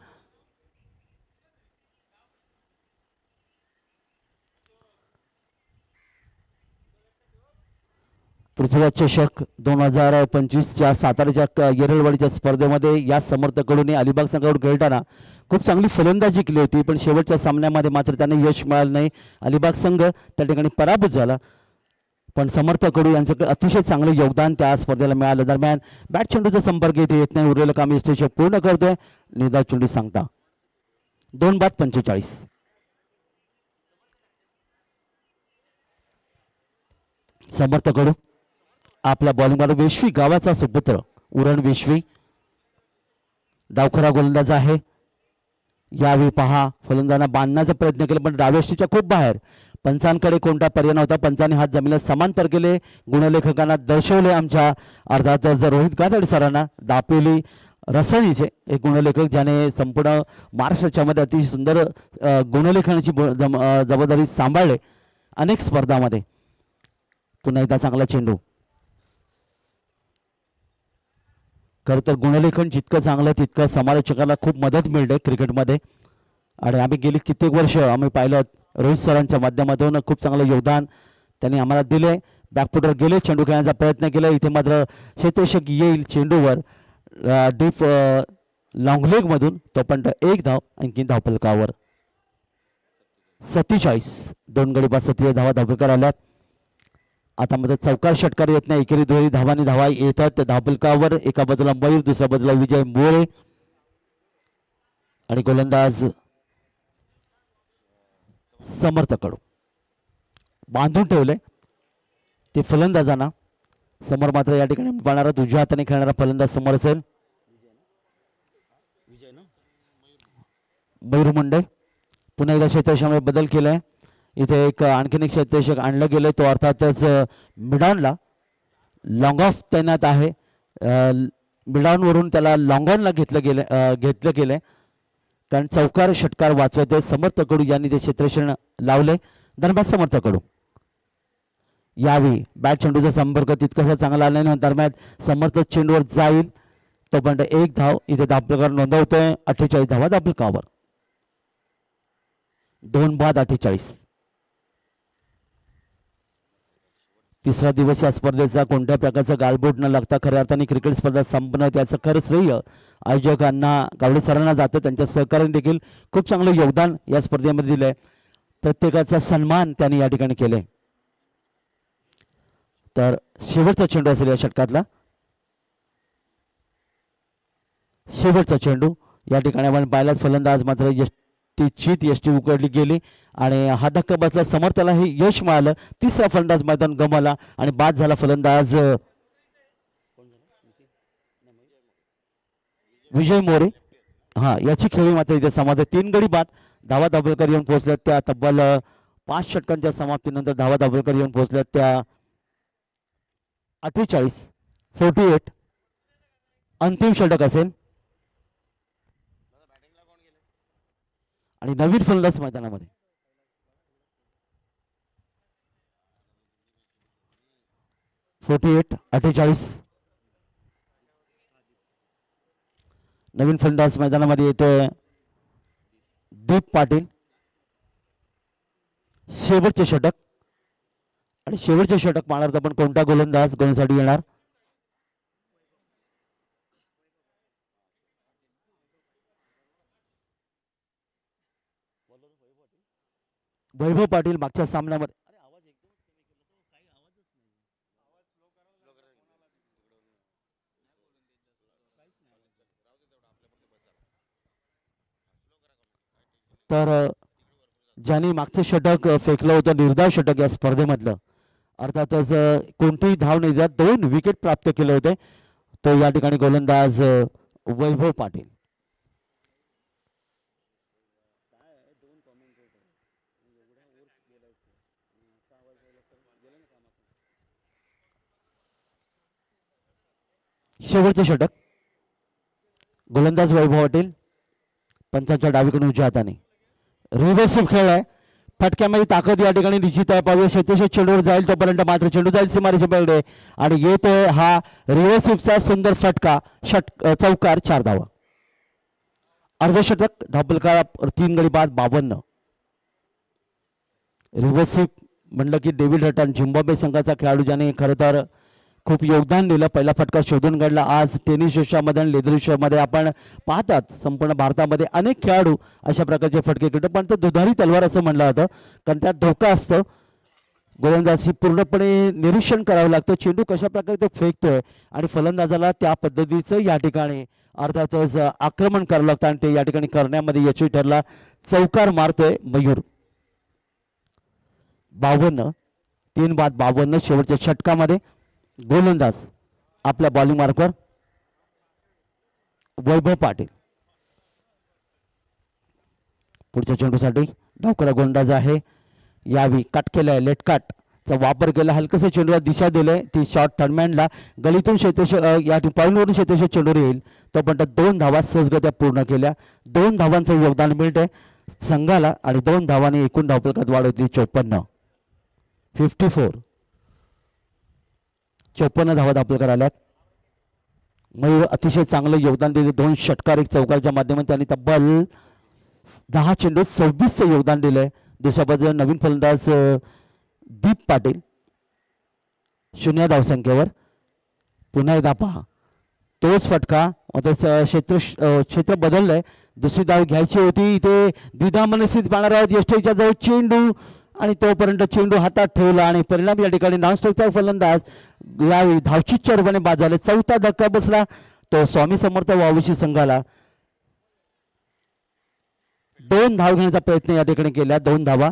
पृथ्वीराज चषक 2025च्या साताऱ्याच्या येरळवाडीच्या स्पर्धेमध्ये या समर्थकडून अलिबाग संघावर खेळताना खूप चांगली फलंदाजी केली होती, पण शेवटच्या सामन्यामध्ये मात्र त्यांना यश मिळालं नाही. अलिबाग संघ त्या ठिकाणी पराभूत झाला, पण समर्थ कडू यांचं अतिशय चांगलं योगदान त्या स्पर्धेला मिळालं. दरम्यान बॅट चेंडूचा संपर्क इथे येत नाही. उरलेलं काम यष्टीचे पूर्ण करतोय. निर्धाव चेंडू सांगता 2 बाद 45. समर्थ कडू आपल्या बॉलिंगवर वेशवी गावाचा सुपुत्र उरण वेशवी डावखरा गोलंदाज आहे. यावेळी पहा फलंदाजांना बांधण्याचा प्रयत्न केला, पण डाव्याष्टीच्या खूप बाहेर. पंचांकडे कोणता पर्याय नव्हता. पंचांनी हात जमिनीला समांतर केले. गुणलेखकांना दर्शवले आमच्या अर्थातच रोहित गाथाडे सरांना. दापोली रसाळीचे एक गुणलेखक, ज्याने संपूर्ण महाराष्ट्राच्या मध्ये अतिशय सुंदर गुणलेखनाची जबाबदारी सांभाळले अनेक स्पर्धामध्ये. पुन्हा एकदा चांगला चेंडू. खरं तर गुणलेखन जितकं चांगलं तितकं समालोचकांना खूप मदत मिळते क्रिकेटमध्ये, आणि आम्ही गेली कित्येक वर्ष आम्ही पाहिलं रोहित सरांच्या माध्यमातून खूप चांगलं योगदान त्यांनी आम्हाला दिले. बॅकफुटर गेले, चेंडू खेळण्याचा प्रयत्न केला. इथे मात्र क्षेत्ररक्षक येईल चेंडूवर डीप लॉंग लेग मधून, तोपर्यंत एक धाव आणखी धावफलकावर. 47 2 गडी बाद 37 धावा धावफलकार आल्यात. आता मध्ये चौकार षटकार येत नाही. एकेरी दुहेरी धावांनी धावा येतात धावफलकावर. एका बाजूला मयूर, दुसऱ्या बाजूला विजय मोरे आणि गोलंदाज समर्थ कडू बांधून ठेवले ते फलंदाजांना. समोर मात्र या ठिकाणी पाहणारा उजव्या हाताने खेळणारा फलंदाज समोर असेल मयूर मुंडे. पुन्हा एकदा क्षेत्ररक्षणामध्ये बदल केलाय. इथे एक आणखीन एक क्षेत्ररक्षक आणलं गेलं, तो अर्थातच मिडॉनला लॉंग ऑफ तैनात आहे. मिडॉनवरून त्याला लॉंग ऑनला घेतलं गेलंय, कारण चौकार षटकार वाचवते समर्थ कडू यांनी ते क्षेत्ररक्षण लावले. दरम्यान समर्थ कडू यावेळी बॅट चेंडूचा संपर्क तितकासा चांगला आला नाही. दरम्यान समर्थ चेंडूवर जाईल, तोपर्यंत एक धाव इथे धावफलकावर नोंदवतोय. 48 धावा धावफलकावर. 2 बाद 48. तिसरा दिवस या स्पर्धेचा कोणत्या प्रकारचा गालबोट न लागता खऱ्या अर्थाने क्रिकेट स्पर्धा संपन्न त्याचं खरं श्रेय आयोजकांना गावडे सरांना जातं. त्यांच्या सहकार्याने देखील खूप चांगलं योगदान या स्पर्धेमध्ये दिलंय. प्रत्येकाचा सन्मान त्यांनी या ठिकाणी केले. तर शेवटचा चेंडू असेल या षटकातला. शेवटचा चेंडू या ठिकाणी आपण पाहिला. फलंदाज मात्र यष्टी उकडली गेली आणि हा धक्का बसला. समर्थाला हे यश मिळालं. तिसरा फलंदाज मैदान गमावला आणि बाद झाला फलंदाज विजय मोरे. याची खेळी मात्र इथे समाप्त. 3 गडी बाद धावा धावफलकार येऊन पोहोचल्यात त्या तब्बल 5 षटकांच्या समाप्तीनंतर धावा धावफलकार येऊन पोहोचल्यात त्या 48 अंतिम षटक असेल आणि नवीन फलंदाज मैदानामध्ये. नवीन फलंदाज मैदानामध्ये येतोय दीप पाटील. शेवटचे षटक, आणि शेवटचे षटक पाहणार तर पण कोणता गोलंदाज गोलंदाजीसाठी येणार. वैभव पाटील मागच्या सामन्यामध्ये तर ज्यांनी मागचं षटक फेकलं होतं निर्धाव षटक या स्पर्धेमधलं अर्थातच कोणतीही धाव नाही देत 2 विकेट प्राप्त केले होते तो या ठिकाणी गोलंदाज वैभव पाटील. शेवटचे षटक गोलंदाज वैभव पाटील पंचांच्या डावीकडून उजव्या हाताने रिव्हर्सिव्ह खेळ आहे. फटक्यामध्ये ताकद या ठिकाणी निश्चित आहे. पाहूया शेतीशी चेंडूवर जाईल तोपर्यंत मात्र चेंडू जाईल सीमारेषे पकडे आणि येतोय हा रिव्हर्सिव्हचा सुंदर फटका चौकार 4 धावा. अर्धशतक धावफलका 3 गडी बाद 52. रिव्हर्सिव्ह म्हणलं की डेव्हिड हटन झिम्बाब्वे संघाचा खेळाडू ज्याने खरं तर खूप योगदान दिलं. पहिला फटका शोधून काढला. आज टेनिस विश्वामध्ये आणि लेदर विश्वामध्ये आपण पाहतात संपूर्ण भारतामध्ये अनेक खेळाडू अशा प्रकारचे फटके खेळतात पण ते दुधारी तलवार असं म्हणलं जातं कारण त्यात धोका असतं. गोलंदाजी पूर्णपणे निरीक्षण करावं लागतं चेंडू कशा प्रकारे तो फेकतोय आणि फलंदाजाला त्या पद्धतीचं या ठिकाणी अर्थातच आक्रमण करावं लागतं आणि ते या ठिकाणी करण्यामध्ये यशस्वी ठरला. चौकार मारतोय मयूर. 52 3 बाद 52 शेवटच्या षटकामध्ये गोलंदाज आपल्या बॉलिंग मार्कवर वैभव पाटील. पुढच्या चेंडूसाठी डावकरा गोलंदाज आहे यावी कट केलाय लेट कटचा वापर केला हलकसे चेंडूला दिशा दिले ती शॉर्ट थर्डमॅनला गलीतून शेतेश या पॉईंटवरून शेतेश चेंडूवर येईल तोपर्यंत 2 धावा सहजगत्या पूर्ण केल्या. 2 धावांचं योगदान मिळते संघाला आणि 2 धावांनी एकूण धावफलकात वाढ होती 54. 54 54 धावा धावफलकात आल्यात. मयूर अतिशय चांगलं योगदान दिले 2 षटकार 1 चौकारच्या माध्यमातून त्यांनी तब्बल 10 चेंडू 26चं योगदान दिलंय. दुसऱ्या बाजूला नवीन फलंदाज दीप पाटील 0 धावसंख्येवर. पुन्हा एकदा पहा तोच फटका क्षेत्र बदललंय. दुसरी धाव घ्यायची होती इथे द्विधा मनस्थित पाहणार आहोत. यष्टीच्या जवळ चेंडू आणि तोपर्यंत चेंडू हातात ठेवला आणि परिणाम या ठिकाणी नॉनस्टॉपचा फलंदाज यावेळी धावचीच्या रूपाने बाद झाले. 4था धक्का बसला तो स्वामी समर्थ वावशी संघाला. 2 धाव घेण्याचा प्रयत्न या ठिकाणी केला 2 धावा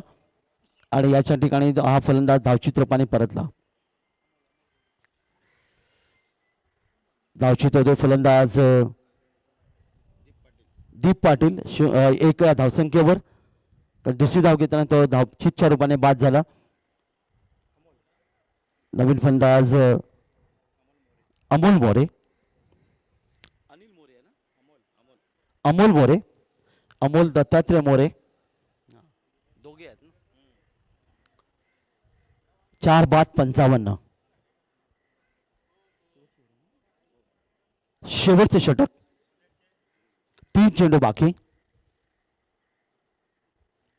आणि याच्या ठिकाणी हा फलंदाज धावचित रूपाने परतला. धावचित होते फलंदाज दीप पाटील 1 धावसंख्येवर. दुसरी धाव घेताना तो धावचितच्या रूपाने बाद झाला. नवीन फलंदाज अमोल मोरे अमोल मोरे अमोल दत्तात्रय मोरे 4 बाद 55. शेवटचे षटक 3 चेंडू बाकी.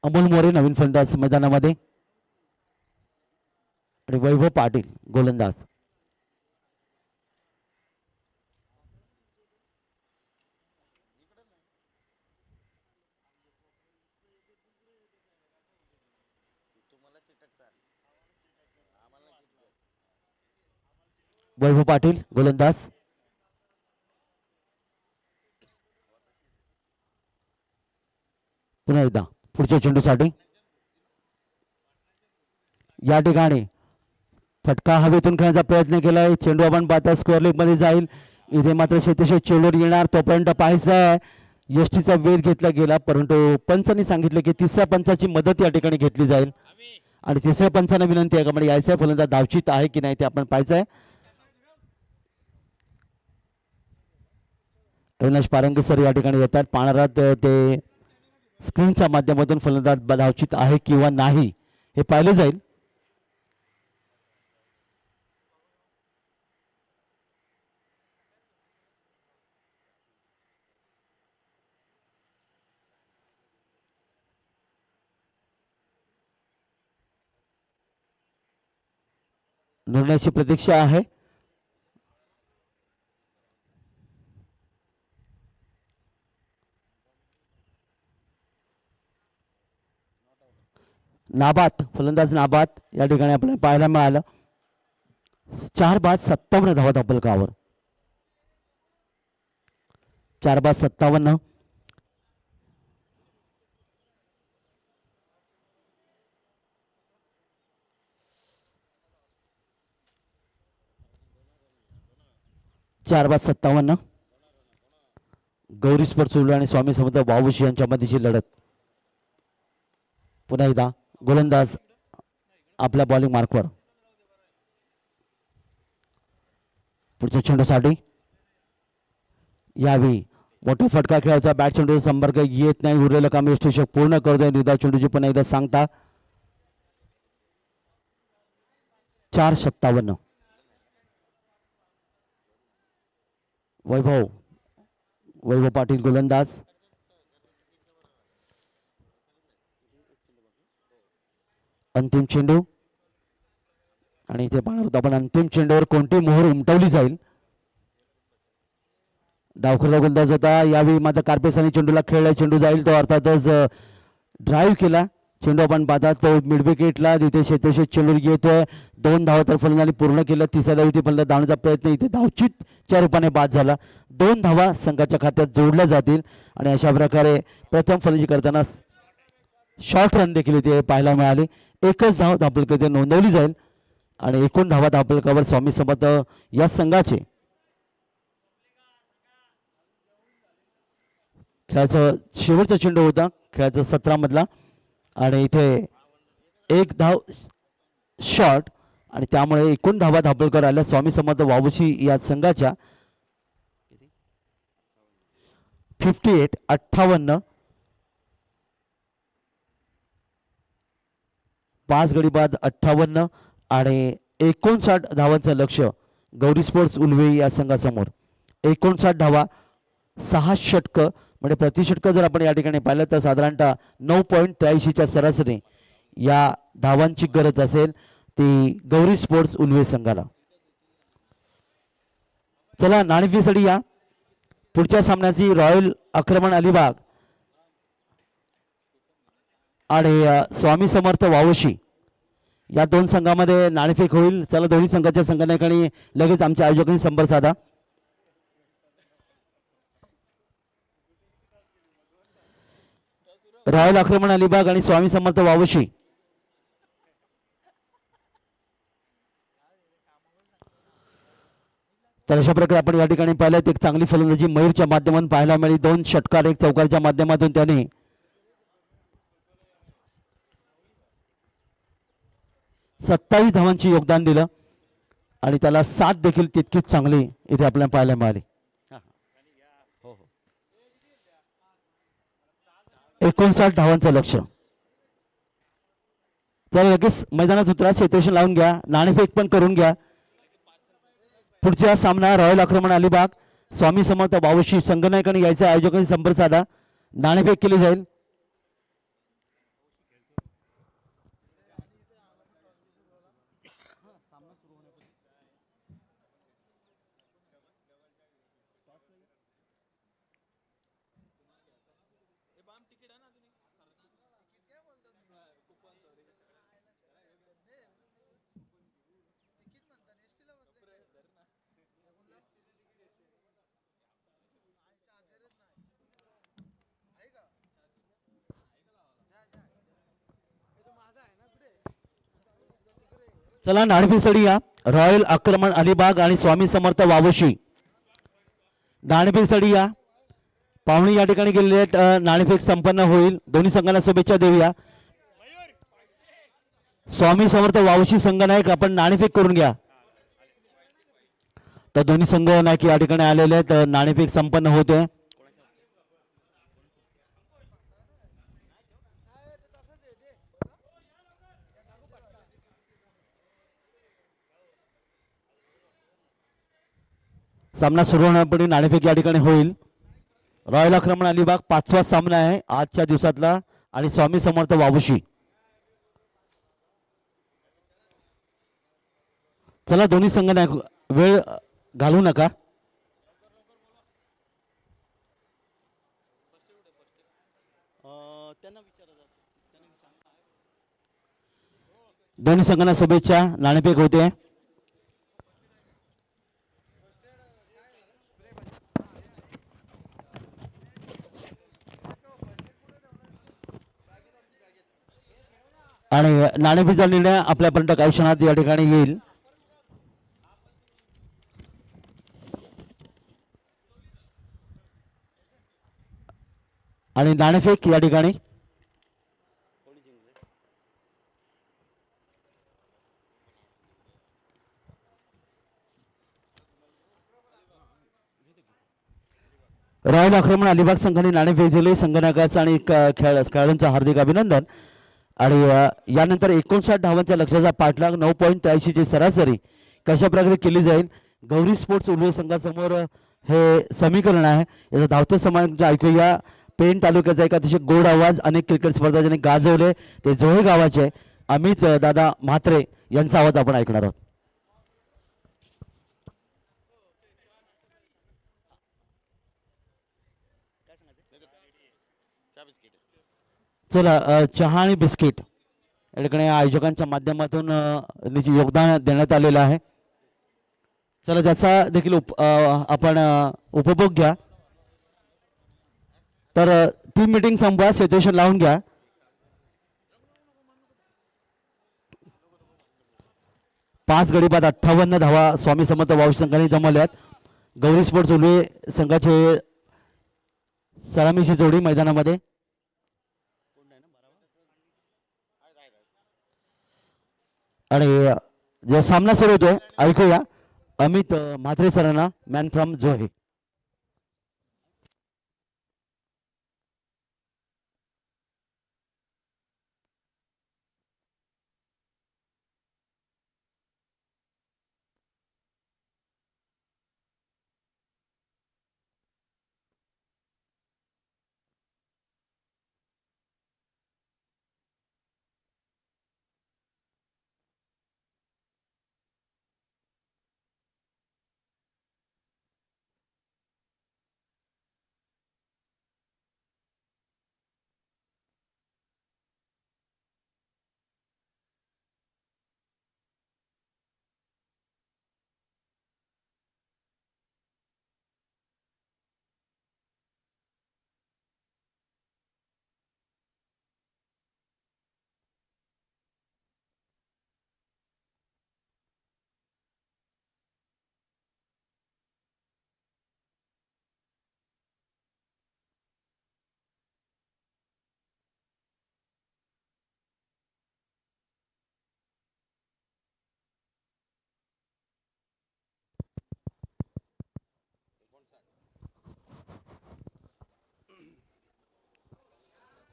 अमोल मोरे नवीन फलंदाज मैदानामध्ये आणि वैभव पाटील गोलंदाज. वैभव पाटील गोलंदाज. पुन्हा एकदा पुढच्या चेंडूसाठी या ठिकाणी फटका हवेतून खेळण्याचा प्रयत्न केलाय. चेंडू आपण पाहता स्क्वेअर लेग मध्ये जाईल. इथे मात्र शेतीशी चेंडूवर येणार तोपर्यंत पाहायचा यष्टीचा वेध घेतला गेला परंतु पंचांनी सांगितले की तिसऱ्या पंचाची मदत या ठिकाणी घेतली जाईल आणि तिसऱ्या पंचांना विनंती आहे का यायचा फलंदाज धावचित आहे की नाही ते आपण पाहायचं आहे. अविनाश पारंगे सर या ठिकाणी येतात पाहणारात ते स्क्रीनच्या माध्यमातून फलंदाज धावचित आहे किंवा नाही हे पाहिलं जाईल. निर्णयाची प्रतीक्षा आहे. नाबाद फलंदाज नाबाद या ठिकाणी आपल्याला पाहायला मिळालं. 4 बाद 57 धावा धापलकावर. 4 बाद 57. चार बाद 57. गौरी स्पोर्ट्स उलवे आणि स्वामी समर्थ वावुशी यांच्यामध्येची लढत. पुन्हा एकदा गोलंदाज आपल्या बॉलिंग मार्कवर. पुढच्या चेंडूसाठी यावेळी मोठा फटका खेळायचा. बॅट चेंडूचा संपर्क येत नाही. उरलेलं काम यष्टीक्षक पूर्ण करतोय. निर्धाव चेंडूची पुन्हा एकदा सांगता. 4-57. वैभव पाटील गोलंदाज. अंतिम चेंडू आणि इथे पाहणार होतो आपण अंतिम चेंडूवर कोणती मोहर उमटवली जाईल. डावखुरा गोलंदाज होता यावेळी मात्र कार्पेसाने चेंडूला खेळला. चेंडू जाईल तो अर्थातच ड्राईव्ह केला. चेंडू आपण पाहतात तो मिड विकेटला तिथे शेतशेत चेंडू येतोय. 2 धावा तर फलंदाजांनी पूर्ण केलं. तिसऱ्या धावेची फलंदाज धावण्याचा प्रयत्न इथे धावचीतच्या रूपाने बाद झाला. 2 धावा संघाच्या खात्यात जोडल्या जातील आणि अशा प्रकारे प्रथम फलंदाजी करताना शॉर्ट रन देखील इथे पाहायला मिळाले. एकच धाव धापलक इथे नोंदवली जाईल आणि एकूण धावा धापलकावर स्वामी समर्थ या संघाचे. खेळाचा शेवटचा चेंडू होता खेळाचा 17 मधला आणि इथे एक धाव शॉर्ट आणि त्यामुळे एकूण धावा धापलकर आल्या स्वामी समर्थ वावुशी या संघाच्या. 58. 5 गडी बाद 58 आणि 59 धावांचं लक्ष गौरी स्पोर्ट्स उलवे या संघासमोर. 59 धावा 6 षटकं म्हणजे प्रति षटक जर आपण या ठिकाणी पाहिलं तर साधारणतः 9.83च्या सरासरी या धावांची गरज असेल ती गौरी स्पोर्ट्स उलवे संघाला. चला नाणेफेकसाठी या. पुढच्या सामन्याची रॉयल आक्रमण अलिबाग आणि स्वामी समर्थ वावुशी या 2 संघामध्ये नाणेफेक होईल. चला दोन्ही संघाच्या संघटनांनी लगेच आमच्या आयोजकांनी संपर्क साधा. रॉयल आक्रमण अलिबाग आणि स्वामी समर्थ वावुशी. तर अशा प्रकारे आपण या ठिकाणी पाहिलं एक चांगली फलंदाजी मयूरच्या माध्यमातून पाहायला मिळाली. 2 षटकार 1 चौकारच्या माध्यमातून त्याने 27 धावांची योगदान दिलं आणि त्याला साथ देखील तितकीच चांगली इथे आपल्याला पाहायला मिळाली. 59 धावांचं लक्ष. तर लगेच मैदानात उतरा. सेटेशन लावून घ्या. नाणेफेक पण करून घ्या. पुढचा सामना रॉयल आक्रमण अलिबाग स्वामी समर्थ वावुशी संघनायकांनी यायचा आयोजकांनी संपर्क साधा. नाणेफेक केली जाईल. चला नाणेफेकसाठी या. रॉयल आक्रमण अलिबाग आणि स्वामी समर्थ वावुशी नाणेफेकसाठी या. पाहुणे या ठिकाणी गेलेले आहेत. नाणेफेक संपन्न होईल. दोन्ही संघांना शुभेच्छा देऊया. स्वामी समर्थ वावुशी संघनायक आपण नाणेफेक करून घ्या. तर दोन्ही संघ नायक या ठिकाणी आलेले आहेत. नाणेफेक संपन्न होते. सामना सुरू होण्यापूर्वी नाणेफेक या ठिकाणी होईल. रॉयल आक्रमण अलिबाग 5वा सामना आहे आजच्या दिवसातला आणि स्वामी समर्थ वावुशी. चला दोन्ही संघ वेळ घालू नका. त्यांना दोन्ही संघांना शुभेच्छा. नाणेफेक होते. आणि नाणेफेकीचा निर्णय आपल्यापर्यंत काही क्षणात या ठिकाणी येईल. आणि नाणेफेक या ठिकाणी रॉयल आक्रमण अलिबाग संघाने नाणेफेक दिले. संघनायकाचं आणि खेळाडूंचं हार्दिक अभिनंदन. आणि यानंतर 59 धावांच्या लक्ष्याचा पाठलाग 9.83 ची सरासरी कशा प्रकारे केली जाईल. गौरी स्पोर्ट्स उर्वे संघासमोर हे समीकरण आहे. याचा धावतं समाज ऐकूया. पेण तालुक्याचा एक अतिशय गोड आवाज अनेक क्रिकेट स्पर्धा ज्यांनी गाजवले ते जोहे गावाचे अमित दादा म्हात्रे यांचा आवाज आपण ऐकणार आहोत. चला चहा आणि बिस्किट या ठिकाणी आयोजकांच्या माध्यमातून निचे योगदान देण्यात आलेलं आहे. चला ज्याचा देखील आपण उपभोग घ्या. तर ती मीटिंग संपवा. सेटेशन लावून घ्या. पाच गडी बाद 58 धावा स्वामी समर्थ वावशी संघाने जमवल्यात. गौरी स्पोर्ट्स उल्वे संघाचे सलामीची जोडी मैदानामध्ये. आणि जो सामना सुरू होतोय ऐकूया अमित म्हात्रे सरांना मॅन फ्रॉम जोहे.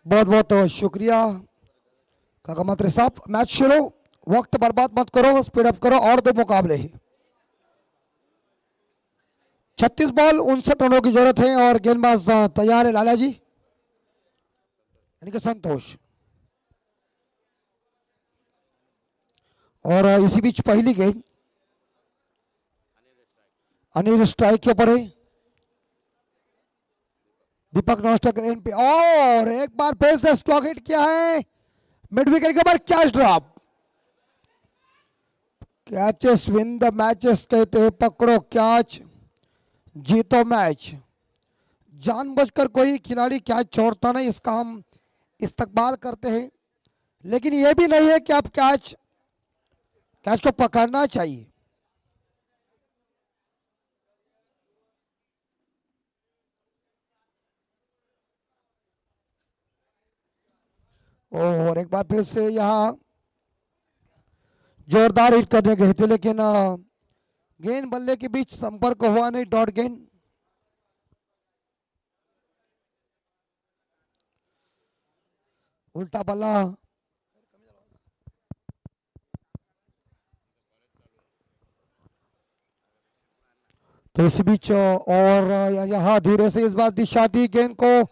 बहुत बहुत शुक्रिया काका मात्रे साहब. मैच शुरू. वक्त बर्बाद मत करो. स्पीड अप करो. और 2 मुकाबले हैं. 36 बॉल 59 रनों की जरूरत है और गेंदबाज तैयार है लाला जी यानी कि संतोष. और इसी बीच पहली गेंद अनिल स्ट्राइक के ऊपर है. दीपक नौस्टक गेंद पे और एक बार फिर से स्ट्रोक हिट किया है. मिड विकेट के ऊपर catch drop. Catches win the matches कहते हैं. पकड़ो कैच जीतो मैच. जानबूझकर कोई खिलाड़ी कैच छोड़ता नहीं. इसका हम इस्तकबाल करते हैं. लेकिन यह भी नहीं है कि आप कैच को पकड़ना चाहिए. और एक बार फिर से यहाँ जोरदार हिट करने गए थे लेकिन गेंद बल्ले के बीच संपर्क हुआ नहीं. डॉट गेंद. उल्टा बल्ला. तो इसी बीच और यहाँ धीरे से इस बार दिशा दी गेंद को.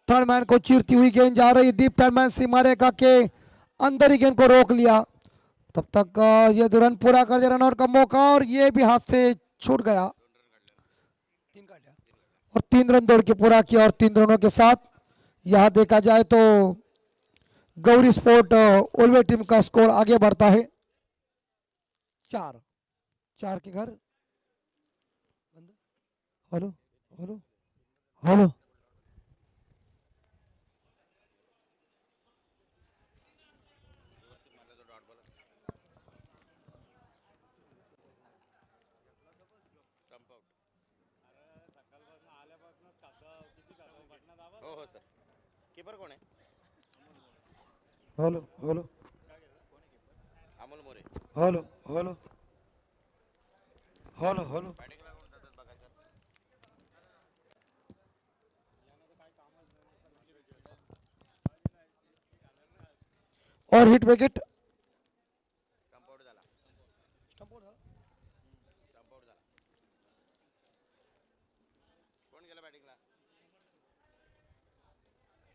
थर्ड मैन को चीरती हुई गेंद जा रही. डीप थर्ड मैन सीमा रेखा के अंदर ही गेंद को रोक लिया. तब तक ये रन पूरा कर दिया. रन आउट का मौका और ये भी हाथ से छूट गया. और 3 रन दौड़ के पूरा किया. और 3 रनों के साथ यहाँ देखा जाए तो गौरी स्पोर्ट उल्वे टीम का स्कोर आगे बढ़ता है 4 के घर। हेलो हेलो हेलो हो हो सर कीपर कोण आहे hello hello Amol More hello hello hello hello बॅटिंगला कोण जातात बघा सर और हिट विकेट स्टंप आउट झाला स्टंप आउट झाला कोण गेला बॅटिंगला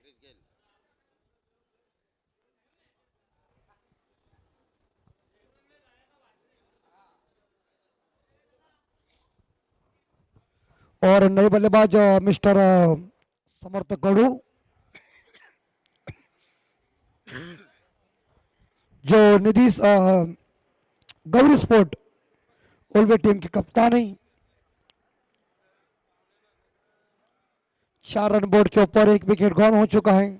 क्रिस गेल और नए बल्लेबाज मिस्टर समर्थ गढ़ू जो नीतीश गौरी स्पोर्ट उल्वे टीम के कप्तान है। 4 रन बोर्ड के ऊपर 1 विकेट गॉन हो चुका है।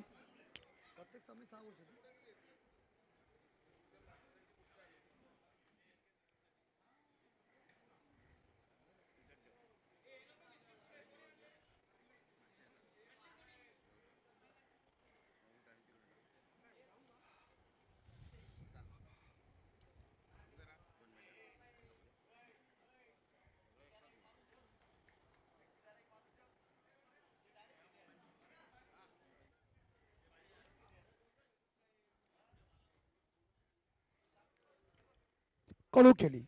कड़ू के लिए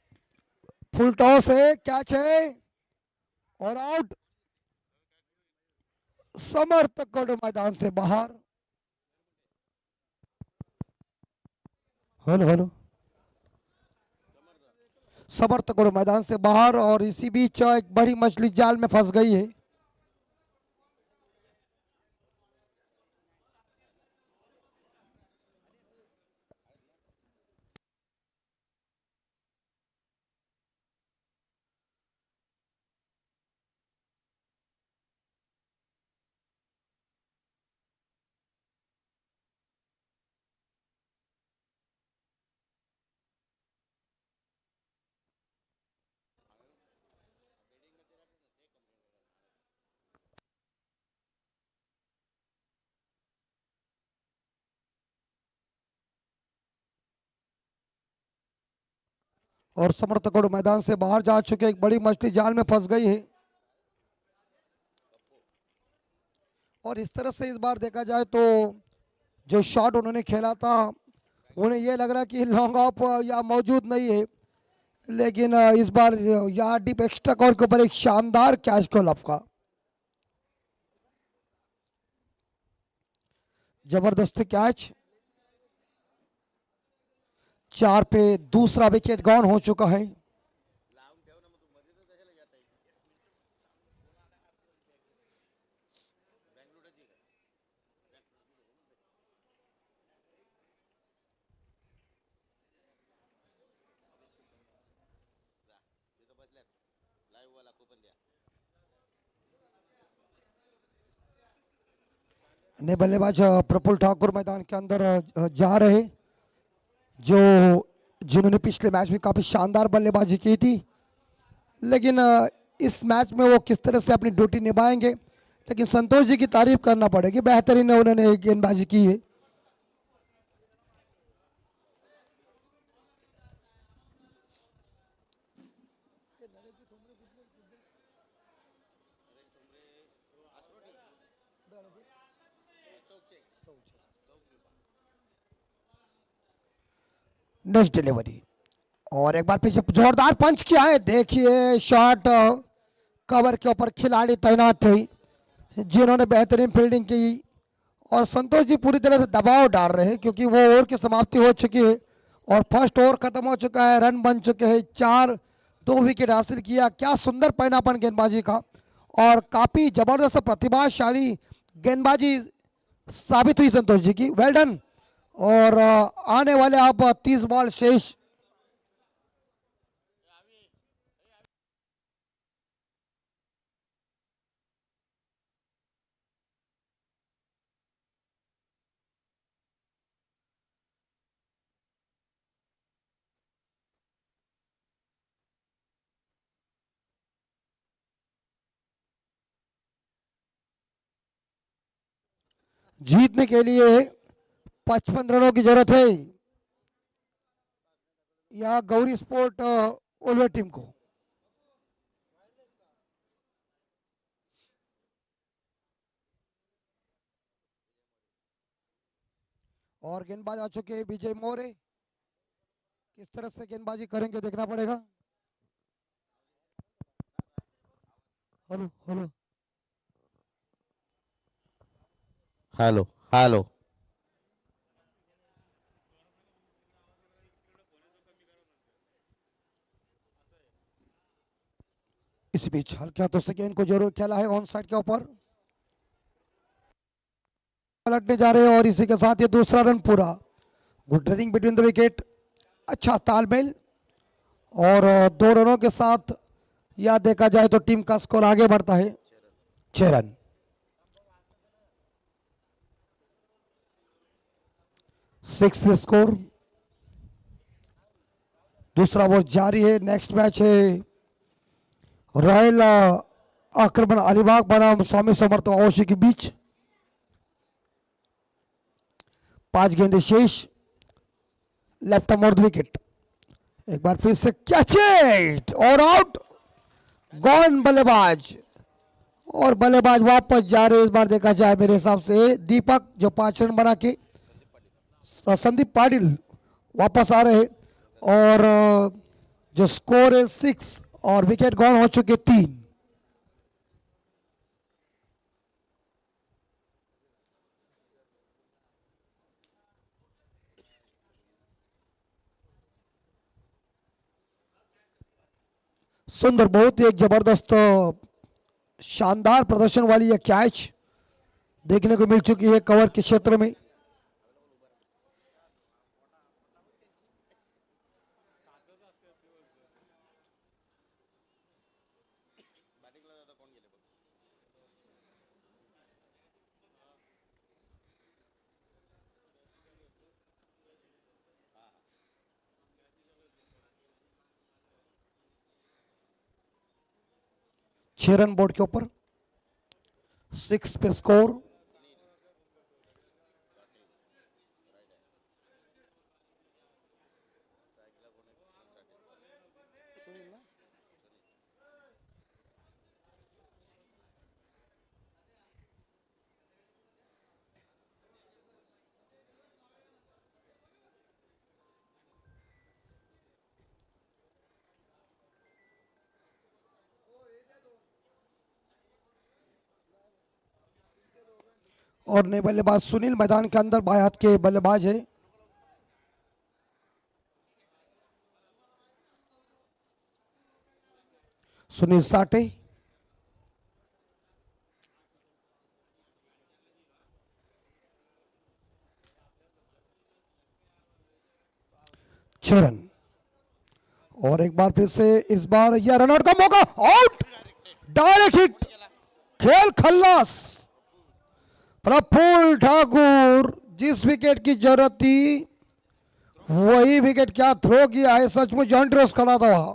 फुल टॉस है, कैच है और आउट। समर्थ कड़ू मैदान से बाहर। हेलो हेलो समर्थ कड़ू मैदान से बाहर और इसी बीच एक बड़ी मछली जाल में फंस गई है। और समर्थकों मैदान से बाहर जा चुके, एक बड़ी मछली जाल में फंस गई है। और इस तरह से इस बार देखा जाए तो जो शॉट उन्होंने खेला था उन्हें ये लग रहा कि लॉन्ग ऑफ या मौजूद नहीं है, लेकिन इस बार यहाँ डीप एक्स्ट्रा कवर के ऊपर एक शानदार कैच को लपका। जबरदस्त कैच। 4 पे दूसरा विकेट गॉन हो चुका है। लावून ठेव ना मग तू मध्ये तर कशाला जात आहे बँगलोरची तिथं बसल्यात लाईव्ह वाला कुपन द्या नए बल्लेबाज प्रफुल्ल ठाकुर मैदान के अंदर जा रहे, जो जिन्होंने पिछले मैच में काफी शानदार बल्लेबाजी की थी, लेकिन इस मैच में वो किस तरह से अपनी ड्यूटी निभाएंगे। लेकिन संतोष जी की तारीफ करना पड़ेगी, बेहतरीन उन्होंने गेंदबाजी की है। नेक्स्ट डिलीवरी और एक बार पीछे जोरदार पंच किया है। देखिए शॉट कवर के ऊपर खिलाड़ी तैनात थे जिन्होंने बेहतरीन फील्डिंग की और संतोष जी पूरी तरह से दबाव डाल रहे हैं क्योंकि वो ओवर की समाप्ति हो चुकी है और फर्स्ट ओवर खत्म हो चुका है। रन बन चुके हैं 4, 2 विकेट हासिल किया। क्या सुंदर पैनापन गेंदबाजी का और काफी जबरदस्त प्रतिभाशाली गेंदबाजी साबित हुई संतोष जी की। वेल डन। और आने वाले आप 30 बॉल शेष। जीतने के लिए 55 रनों की जरूरत है या गौरी स्पोर्ट ओलवे टीम को। और गेंदबाज आ चुके हैं विजय मोरे, किस तरह से गेंदबाजी करेंगे देखना पड़ेगा। हेलो हेलो हेलो हेलो इस बीच हल्के हाथों से गेंद को जरूर खेला है ऑन साइड के ऊपर, पलटने जा रहे हैं और इसी के साथ ये दूसरा रन पूरा। Good running between the wicket, अच्छा तालमेल और 2 रनों के साथ या देखा जाए तो टीम का स्कोर आगे बढ़ता है 6 रन। सिक्स में स्कोर, दूसरा ओवर जारी है। नेक्स्ट मैच है रॉयल आक्रमण अलीबाग बनाम स्वामी समर्थ ओशी के बीच। 5 गेंदे शेष, लेफ्ट आर्म और विकेट। एक बार फिर से कैच इट और आउट, गॉन बल्लेबाज और बल्लेबाज वापस जा रहे। इस बार देखा जाए मेरे हिसाब से दीपक जो 5 रन बना के, संदीप पाटिल वापस आ रहे और जो स्कोर है 6 और विकेट गॉन हो चुके 3। सुंदर, बहुत ही एक जबरदस्त शानदार प्रदर्शन वाली यह कैच देखने को मिल चुकी है कवर के क्षेत्र में। बॅटिंगला आता कोण गेले बघ. छह रन बोर्ड के ऊपर, 6 पे स्कोर। और नए बल्लेबाज सुनील मैदान के अंदर बाएं हाथ के बल्लेबाज है। सुनील साटे, छह रन और एक बार फिर से इस बार यह रनआउट का मौका, आउट, डायरेक्ट हिट, खेल खल्लास। प्रफुल्ल ठाकुर जिस विकेट की जरूरत थी वही विकेट क्या थ्रो किया है, सचमुच जॉन ड्रोस खड़ा था वहां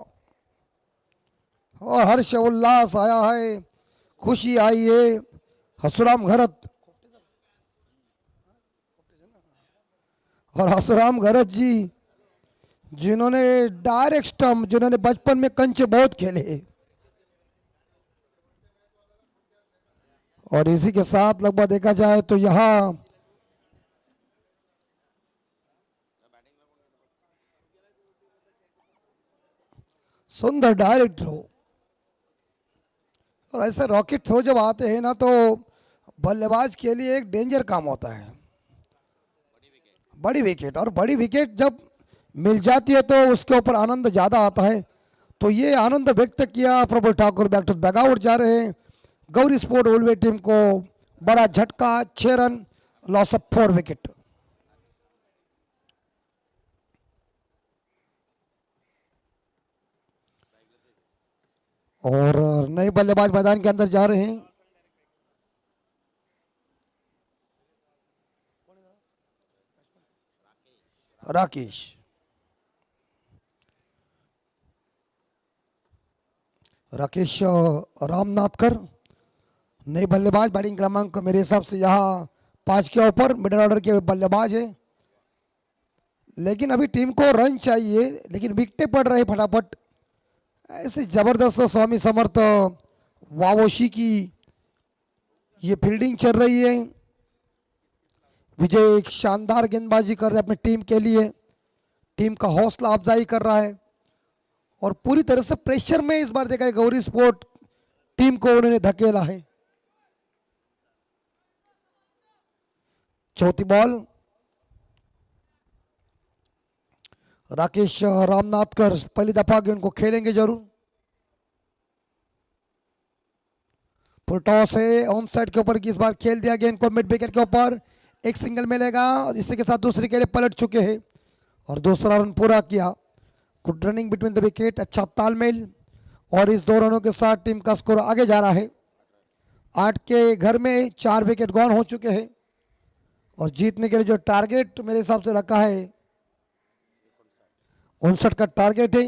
और हर्ष उल्लास आया है, खुशी आई है। हसुराम घरत और हसुराम घरत जी जिन्होंने डायरेक्ट स्टंप, जिन्होंने बचपन में कंचे बहुत खेले और इसी के साथ लगभग देखा जाए तो यहां सुंदर डायरेक्ट थ्रो। और ऐसे रॉकेट थ्रो जब आते हैं ना तो बल्लेबाज के लिए एक डेंजर काम होता है। बड़ी विकेट, और बड़ी विकेट जब मिल जाती है तो उसके ऊपर आनंद ज्यादा आता है। तो ये आनंद व्यक्त किया Praful Thakur. Back to dugout जा रहे हैं। गौरी स्पोर्ट ओलवे टीम को बड़ा झटका, 6 रन, लॉस ऑफ 4 विकेट। और नए बल्लेबाज मैदान के अंदर जा रहे हैं। राकेश राकेश रामनाथकर नए बल्लेबाज, बैटिंग क्रमांक मेरे हिसाब से यहाँ 5 के ऊपर मिडिल ऑर्डर के बल्लेबाज है। लेकिन अभी टीम को रन चाहिए, लेकिन विकेटें पड़ रहे फटाफट। ऐसे जबरदस्त स्वामी समर्थ वावोशी की ये फील्डिंग चल रही है। विजय एक शानदार गेंदबाजी कर रहे हैं अपनी टीम के लिए, टीम का हौसला अफजाई कर रहा है और पूरी तरह से प्रेशर में इस बार देखा है गौरी स्पोर्ट टीम को उन्होंने धकेला है। चौथी बॉल, राकेश रामनाथकर पहली दफा गेंद को खेलेंगे जरूर। फुल टॉस है, ऑन साइड के ऊपर इस बार खेल दिया गेंद को, मिड विकेट के ऊपर एक सिंगल मिलेगा और इसी के साथ दूसरे के लिए पलट चुके हैं और दूसरा रन पूरा किया। Good running between the wicket, अच्छा तालमेल और इस 2 रनों के साथ टीम का स्कोर आगे जा रहा है। 8 के घर में 4 विकेट गॉन हो चुके हैं और जीतने के लिए जो टारगेट मेरे हिसाब से रखा है 59 का टारगेट है।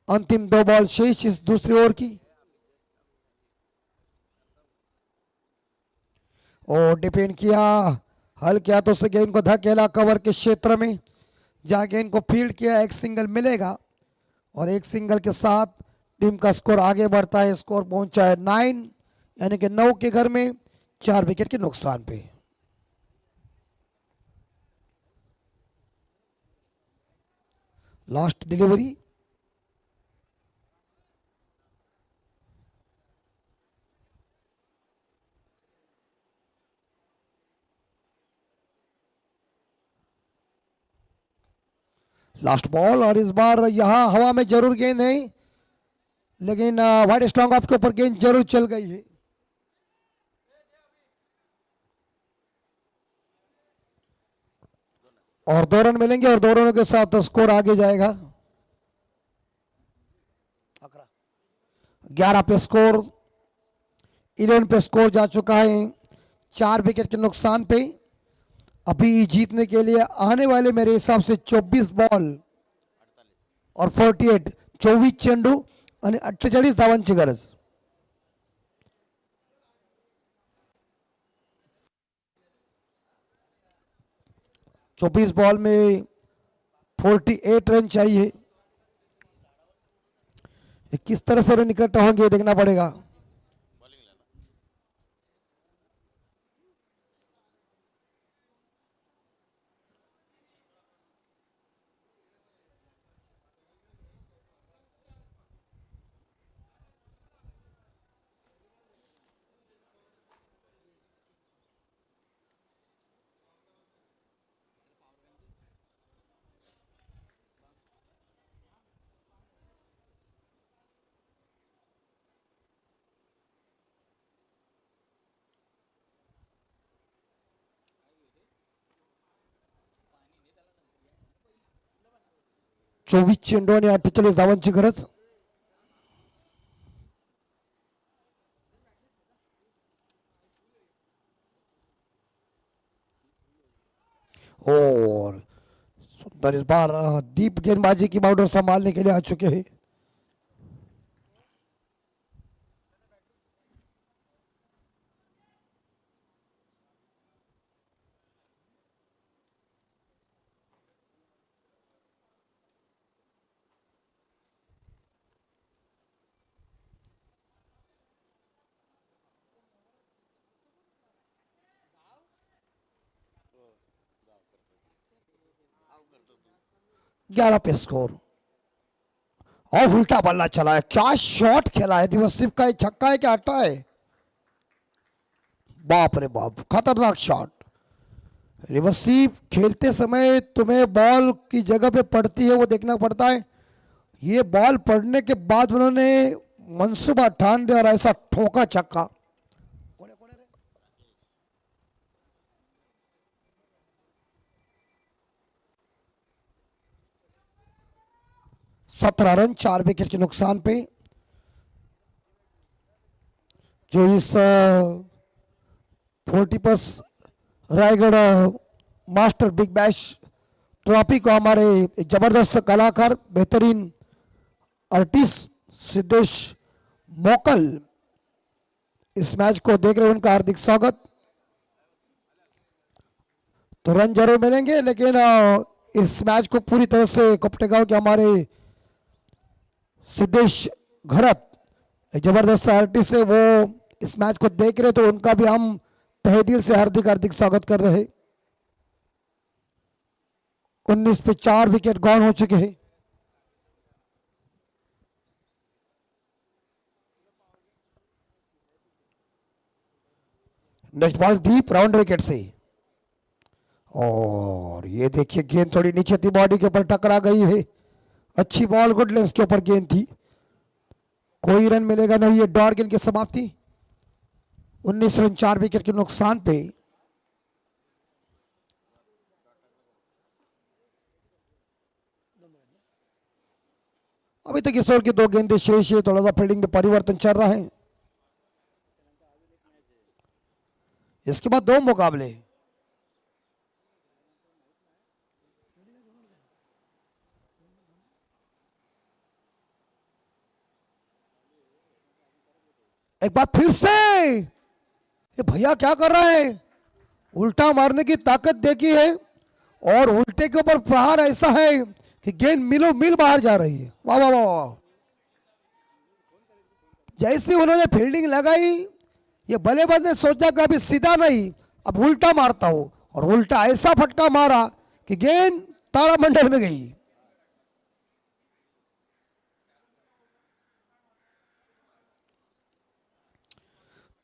अंतिम 2 बॉल शेष इस दूसरी ओवर की। और डिफेंड किया, हल किया तो उसे गेंद को धकेला कवर के क्षेत्र में, जहां गेंद को फील्ड किया। एक सिंगल मिलेगा और एक सिंगल के साथ टीम का स्कोर आगे बढ़ता है। स्कोर पहुंचा है 9, यानी कि 9 के घर में 4 विकेट के नुकसान पे। लास्ट डिलीवरी, लास्ट बॉल और इस बार यहां हवा में जरूर गेंद है, लेकिन वाइड स्ट्रॉन्ग ऑफ के ऊपर गेंद जरूर चल गई है। और 2 रन मिलेंगे और 2 रनों के साथ स्कोर आगे जाएगा। 11 पे स्कोर, 11 पे स्कोर जा चुका है 4 विकेट के नुकसान पे। अभी जीतने के लिए आने वाले मेरे हिसाब से 24 बॉल और 48, 24 चेंडू आणि 48 धावांची गरज। चौबीस बॉल में 48 रन चाहिए। ये किस तरह से रन इकट्ठा होंगे देखना पड़ेगा। बॉलिंग लेना। 24 चेंडू आणि 48 धावांची गरज। और सुंदर इस बार दीप गेंदबाजी की बाउंड्री संभालने के लिए आ चुके हैं। आउट करतो तू। 11 पे स्कोर और उल्टा बल्ला चला है। क्या शॉट खेला है दिवसदीप का, ये छक्का है क्या अट्टा है? बाप रे बाप, खतरनाक शॉट। रिवर्सीव खेलते समय तुम्हें बॉल की जगह पे पड़ती है वो देखना पड़ता है। ये बॉल पड़ने के बाद उन्होंने मंसूबा ठान दिया और ऐसा ठोका छक्का। 17 रन 4 विकेट के नुकसान पे। जो इस 40+ Raigarh master big bash trophy को हमारे एक जबरदस्त कलाकार, बेहतरीन आर्टिस्ट सिद्धेश मोकल इस मैच को देख रहे हैं, उनका हार्दिक स्वागत। तो रन जरूर मिलेंगे, लेकिन इस मैच को पूरी तरह से कोपटेगांव के हमारे सिद्धेश घरत एक जबरदस्त आर्टिस्ट है, वो इस मैच को देख रहे, तो उनका भी हम तहे दिल से हार्दिक हार्दिक स्वागत कर रहे हैं। 19 पे 4 विकेट गॉन हो चुके हैं। नेक्स्ट बॉल दीप राउंड विकेट से, और ये देखिए गेंद थोड़ी नीचे थी, बॉडी के ऊपर टकरा गई है। अच्छी बॉल, गुड लेंस के ऊपर गेंद थी, कोई रन मिलेगा नहीं। ये डॉट गेंद की समाप्ति 19 रन 4 विकेट के नुकसान पे। अभी तक इस ओवर की 2 गेंदें शेष है, थोड़ा सा फील्डिंग में परिवर्तन चल रहा है। इसके बाद 2 मुकाबले। एक बार फिर से ये भैया क्या कर रहा है, उल्टा मारने की ताकत देखी है, और उल्टे के ऊपर प्रहार ऐसा है कि गेंद मिलो मिल बाहर जा रही है। वाह वाह वाह वाह। जैसे उन्होंने फील्डिंग लगाई, ये बल्लेबाज ने सोचा कि अभी सीधा नहीं, अब उल्टा मारता हूं, और उल्टा ऐसा फटका मारा कि गेंद तारामंडल में गई।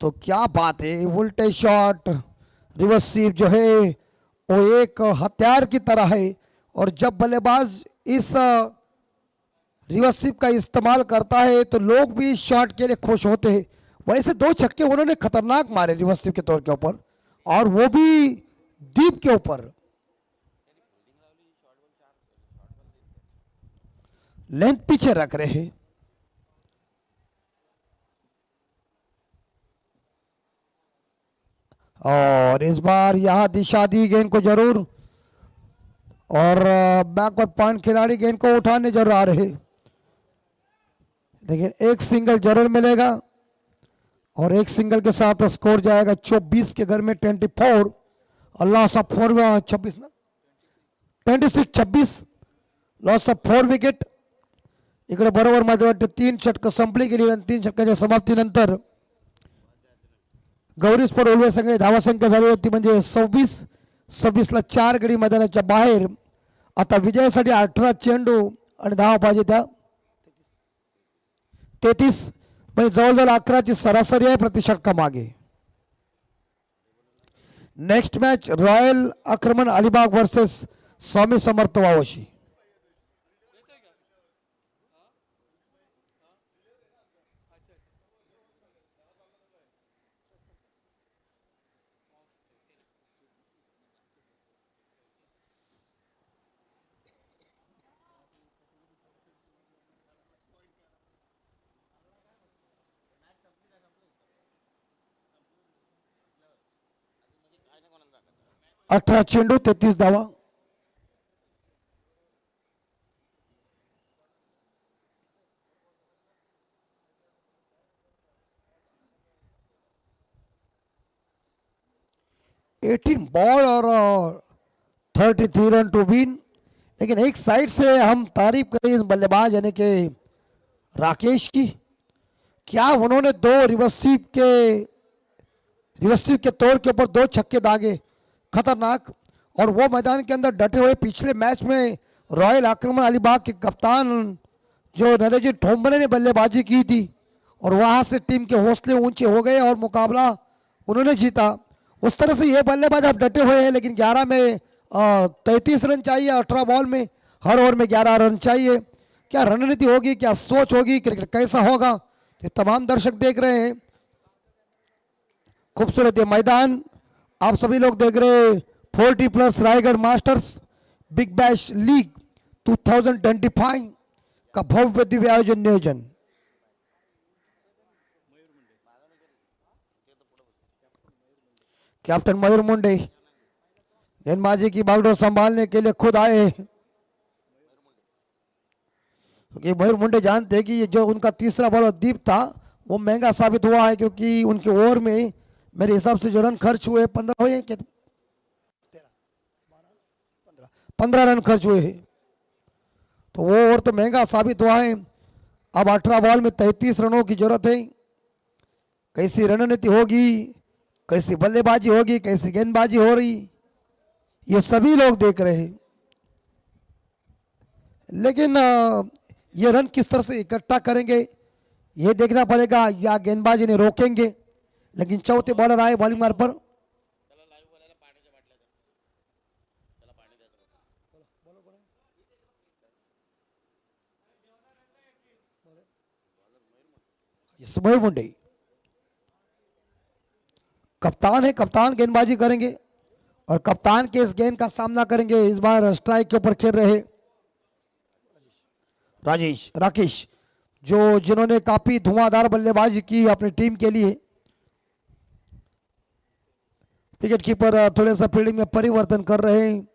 तो क्या बात है, उल्टे शॉट रिवर्स स्वीप जो है वो एक हथियार की तरह है, और जब बल्लेबाज इस रिवर्स स्वीप का इस्तेमाल करता है तो लोग भी इस शॉट के लिए खुश होते हैं। वैसे 2 छक्के उन्होंने खतरनाक मारे रिवर्स स्वीप के तौर के ऊपर, और वो भी दीप के ऊपर। लेंथ पीछे रख रहे हैं। और इस बार यहां दिशा दी गेंद को जरूर, और बैकवर्ड पॉइंट खिलाड़ी गेंद को उठाने जरूर आ रहे, लेकिन एक सिंगल जरूर मिलेगा, और एक सिंगल के साथ स्कोर जाएगा 24 के घर में 24, और लॉस ऑफ 4 26 ना 26 लॉस ऑफ 4 विकेट। इकडे बरोबर मध्यवर्ती 3 षटक संपली गेली, आणि 3 षटकाच्या समाप्तीनंतर गौरी स्पोर्ट रेल्वे संघ धावा संख्या झाली होती म्हणजे 26ला 4 गडी मैदानाच्या बाहेर। आता विजयासाठी 18 चेंडू आणि धावा पाहिजे त्या 33, म्हणजे जवळजवळ 11ची सरासरी आहे प्रति षटका मागे। नेक्स्ट मॅच रॉयल आक्रमण अलिबाग वर्सेस स्वामी समर्थ वावशी। काय नाही कोणाला दाखवत. 18 चेंडू 33 धावा। एटीन बॉल और 33 रन टू विन। लेकिन एक साइड से हम तारीफ करें इस बल्लेबाज यानी कि राकेश की, क्या उन्होंने 2 रिवर्स स्वीप के तौर के ऊपर 2 छक्के दागे खतरनाक, और वो मैदान के अंदर डटे हुए। पिछले मैच में रॉयल आक्रमण अलीबाग के कप्तान जो नरेश ठोंबरे ने बल्लेबाजी की थी, और वहां से टीम के हौसले ऊंचे हो गए और मुकाबला उन्होंने जीता। उस तरह से ये बल्लेबाज अब डटे हुए हैं, लेकिन 11 में 33 रन चाहिए, 18 बॉल में हर ओवर में 11 रन चाहिए। क्या रणनीति होगी, क्या सोच होगी, क्रिकेट कैसा होगा, ये तमाम दर्शक देख रहे हैं। खूबसूरत ये मैदान आप सभी लोग देख रहे हैं। 40+ Raigarh masters big bash league 2025 का भव्य दिव्य आयोजन नियोजन। कैप्टन मयूर मुंडे गेंदबाजी की बागडोर संभालने के लिए खुद आए, क्योंकि मयूर मुंडे जानते हैं कि ये जो उनका तीसरा बॉलर दीप था वो महंगा साबित हुआ है, क्योंकि उनके ओवर में मेरे हिसाब से जो रन खर्च हुए 15 हुए कि 15 रन खर्च हुए हैं, तो वो ओवर तो महंगा साबित हुआ है। अब 18 बॉल में 33 रनों की जरूरत है। कैसी रणनीति होगी, कैसी बल्लेबाजी होगी, कैसी गेंदबाजी हो रही, ये सभी लोग देख रहे हैं। लेकिन ये रन किस तरह से इकट्ठा करेंगे ये देखना पड़ेगा, या गेंदबाजी ने रोकेंगे। लेकिन चौथे बॉलर आए बॉलिंग मार पर, मयूर मुंडे कप्तान है, कप्तान गेंदबाजी करेंगे और कप्तान के इस गेंद का सामना करेंगे। इस बार स्ट्राइक के ऊपर खेल रहे राकेश, जो जिन्होंने काफी धुआंधार बल्लेबाजी की अपनी टीम के लिए। विकेट कीपर थोड़े सा फील्डिंग में परिवर्तन कर रहे हैं।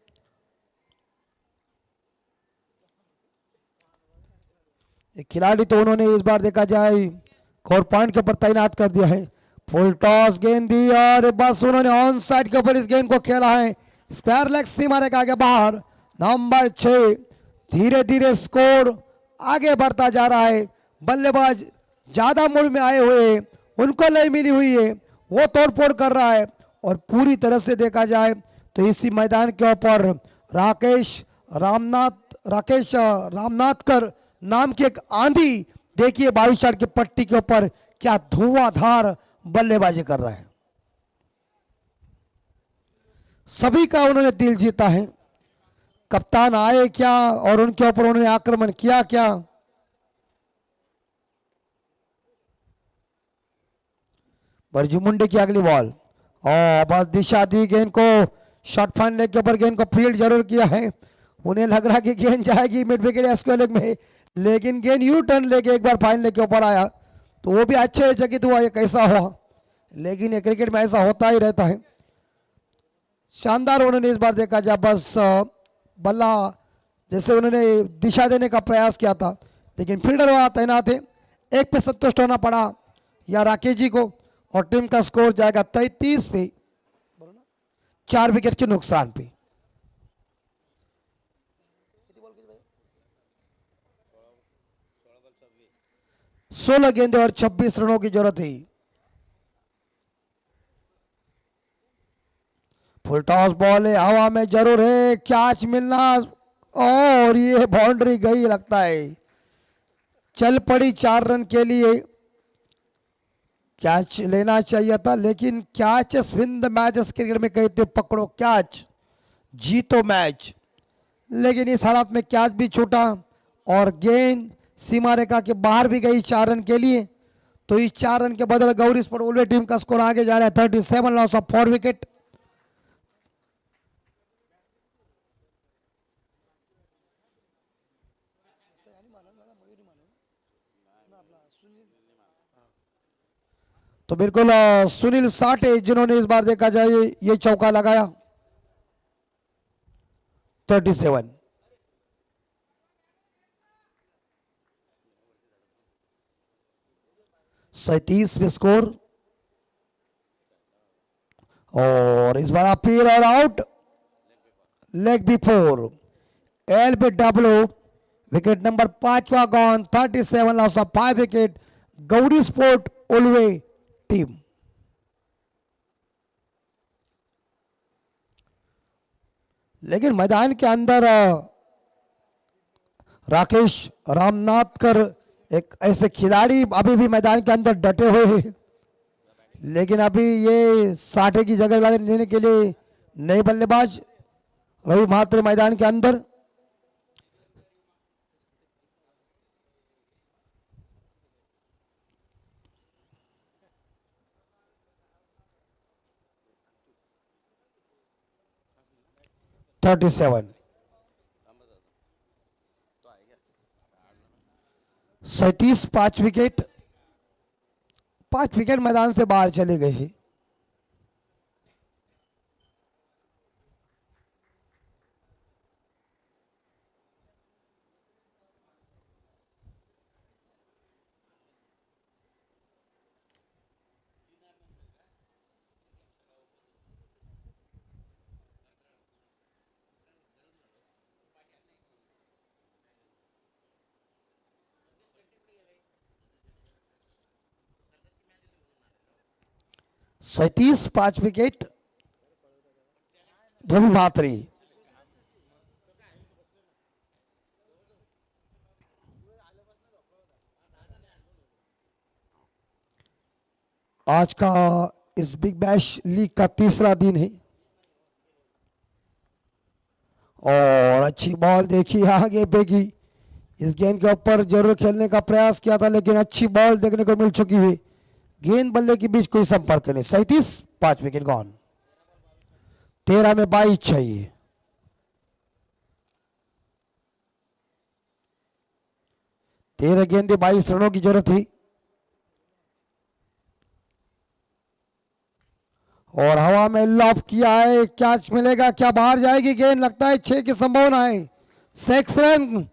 एक खिलाड़ी तो उन्होंने इस बार देखा जाए कोर पॉइंट के ऊपर तैनात कर दिया है। फुल टॉस गेंद दी और बस उन्होंने ऑन साइड के ऊपर इस गेंद को खेला है। स्क्वायर लेग सीमा रेखा के बाहर। नंबर 6 धीरे धीरे स्कोर आगे बढ़ता जा रहा है। बल्लेबाज ज्यादा मूड में आए हुए हैं, उनको लय मिली हुई है, वो तोड़फोड़ कर रहा है। और पूरी तरह से देखा जाए तो इसी मैदान के ऊपर राकेश रामनाथकर नाम की एक आंधी, देखिए 22 शॉट की पट्टी के ऊपर क्या धुआंधार बल्लेबाजी कर रहा है। सभी का उन्होंने दिल जीता है। कप्तान आए क्या और उनके ऊपर उन्होंने आक्रमण किया क्या। बरजू मुंडे की अगली बॉल और बस दिशा दी गेंद को, शॉर्ट फाइन लेग के ऊपर गेंद को फील्ड जरूर किया है। उन्हें लग रहा कि गेंद जाएगी मिड विकेट या स्क्वायर लेग में, लेकिन गेंद यू टर्न लेके एक बार फाइन लेग के ऊपर आया तो वो भी अच्छे चकित हुआ ये कैसा हुआ। लेकिन ये क्रिकेट में ऐसा होता ही रहता है। शानदार उन्होंने इस बार देखा जाए बस बल्ला जैसे उन्होंने दिशा देने का प्रयास किया था, लेकिन फील्डर वहां तैनात है। एक पे संतुष्ट होना पड़ा या राकेश जी को, और टीम का स्कोर जाएगा 33 पे, 4 विकेट के नुकसान पे। 16 गेंदे और 26 रनों की जरूरत है। फुल टॉस बॉल है, हवा में जरूर है, कैच मिलना और ये बाउंड्री गई लगता है। चल पड़ी 4 रन के लिए, कैच लेना चाहिए था, लेकिन catches win the matches cricket में कहते पकड़ो कैच जीतो मैच। लेकिन इस हालात में कैच भी छूटा और गेंद सीमा रेखा के बाहर भी गई 4 रन के लिए। तो इस 4 रन के बदले गौरी स्पोर्ट उल्वे टीम का स्कोर आगे जा रहा है 37, लॉस ऑफ 4 विकेट। तो बिल्कुल सुनील साठे जिन्होंने इस बार देखा जाए ये चौका लगाया 37। सैतीस में स्कोर और इस बार अपील और out, leg bye 4, L B W, wicket number 5वां gone, 37 loss of 5 wicket, Gauri sport Ulwe team. लेकिन मैदान के अंदर राकेश रामनाथकर एक ऐसे खिलाड़ी अभी भी मैदान के अंदर डटे हुए हैं, लेकिन अभी ये साठे की जगह लेने के लिए नए बल्लेबाज रवि महात्रे मैदान के अंदर। 37 पांच विकेट मैदान से बाहर चले गए हैं। सैतीस 5 विकेट रवि भात्री। आज का इस बिग बैश लीग का तीसरा दिन है और अच्छी बॉल देखी आगे फेंकी। इस गेंद के ऊपर जरूर खेलने का प्रयास किया था लेकिन अच्छी बॉल देखने को मिल चुकी है। गेंद बल्ले के बीच कोई संपर्क नहीं। 37 5 विकेट गॉन। 13 में 22 चाहिए। तेरह गेंदे 22 रनों की जरूरत थी और हवा में लॉफ किया है। कैच मिलेगा क्या? बाहर जाएगी गेंद। लगता है 6 की संभावना है। 6 रन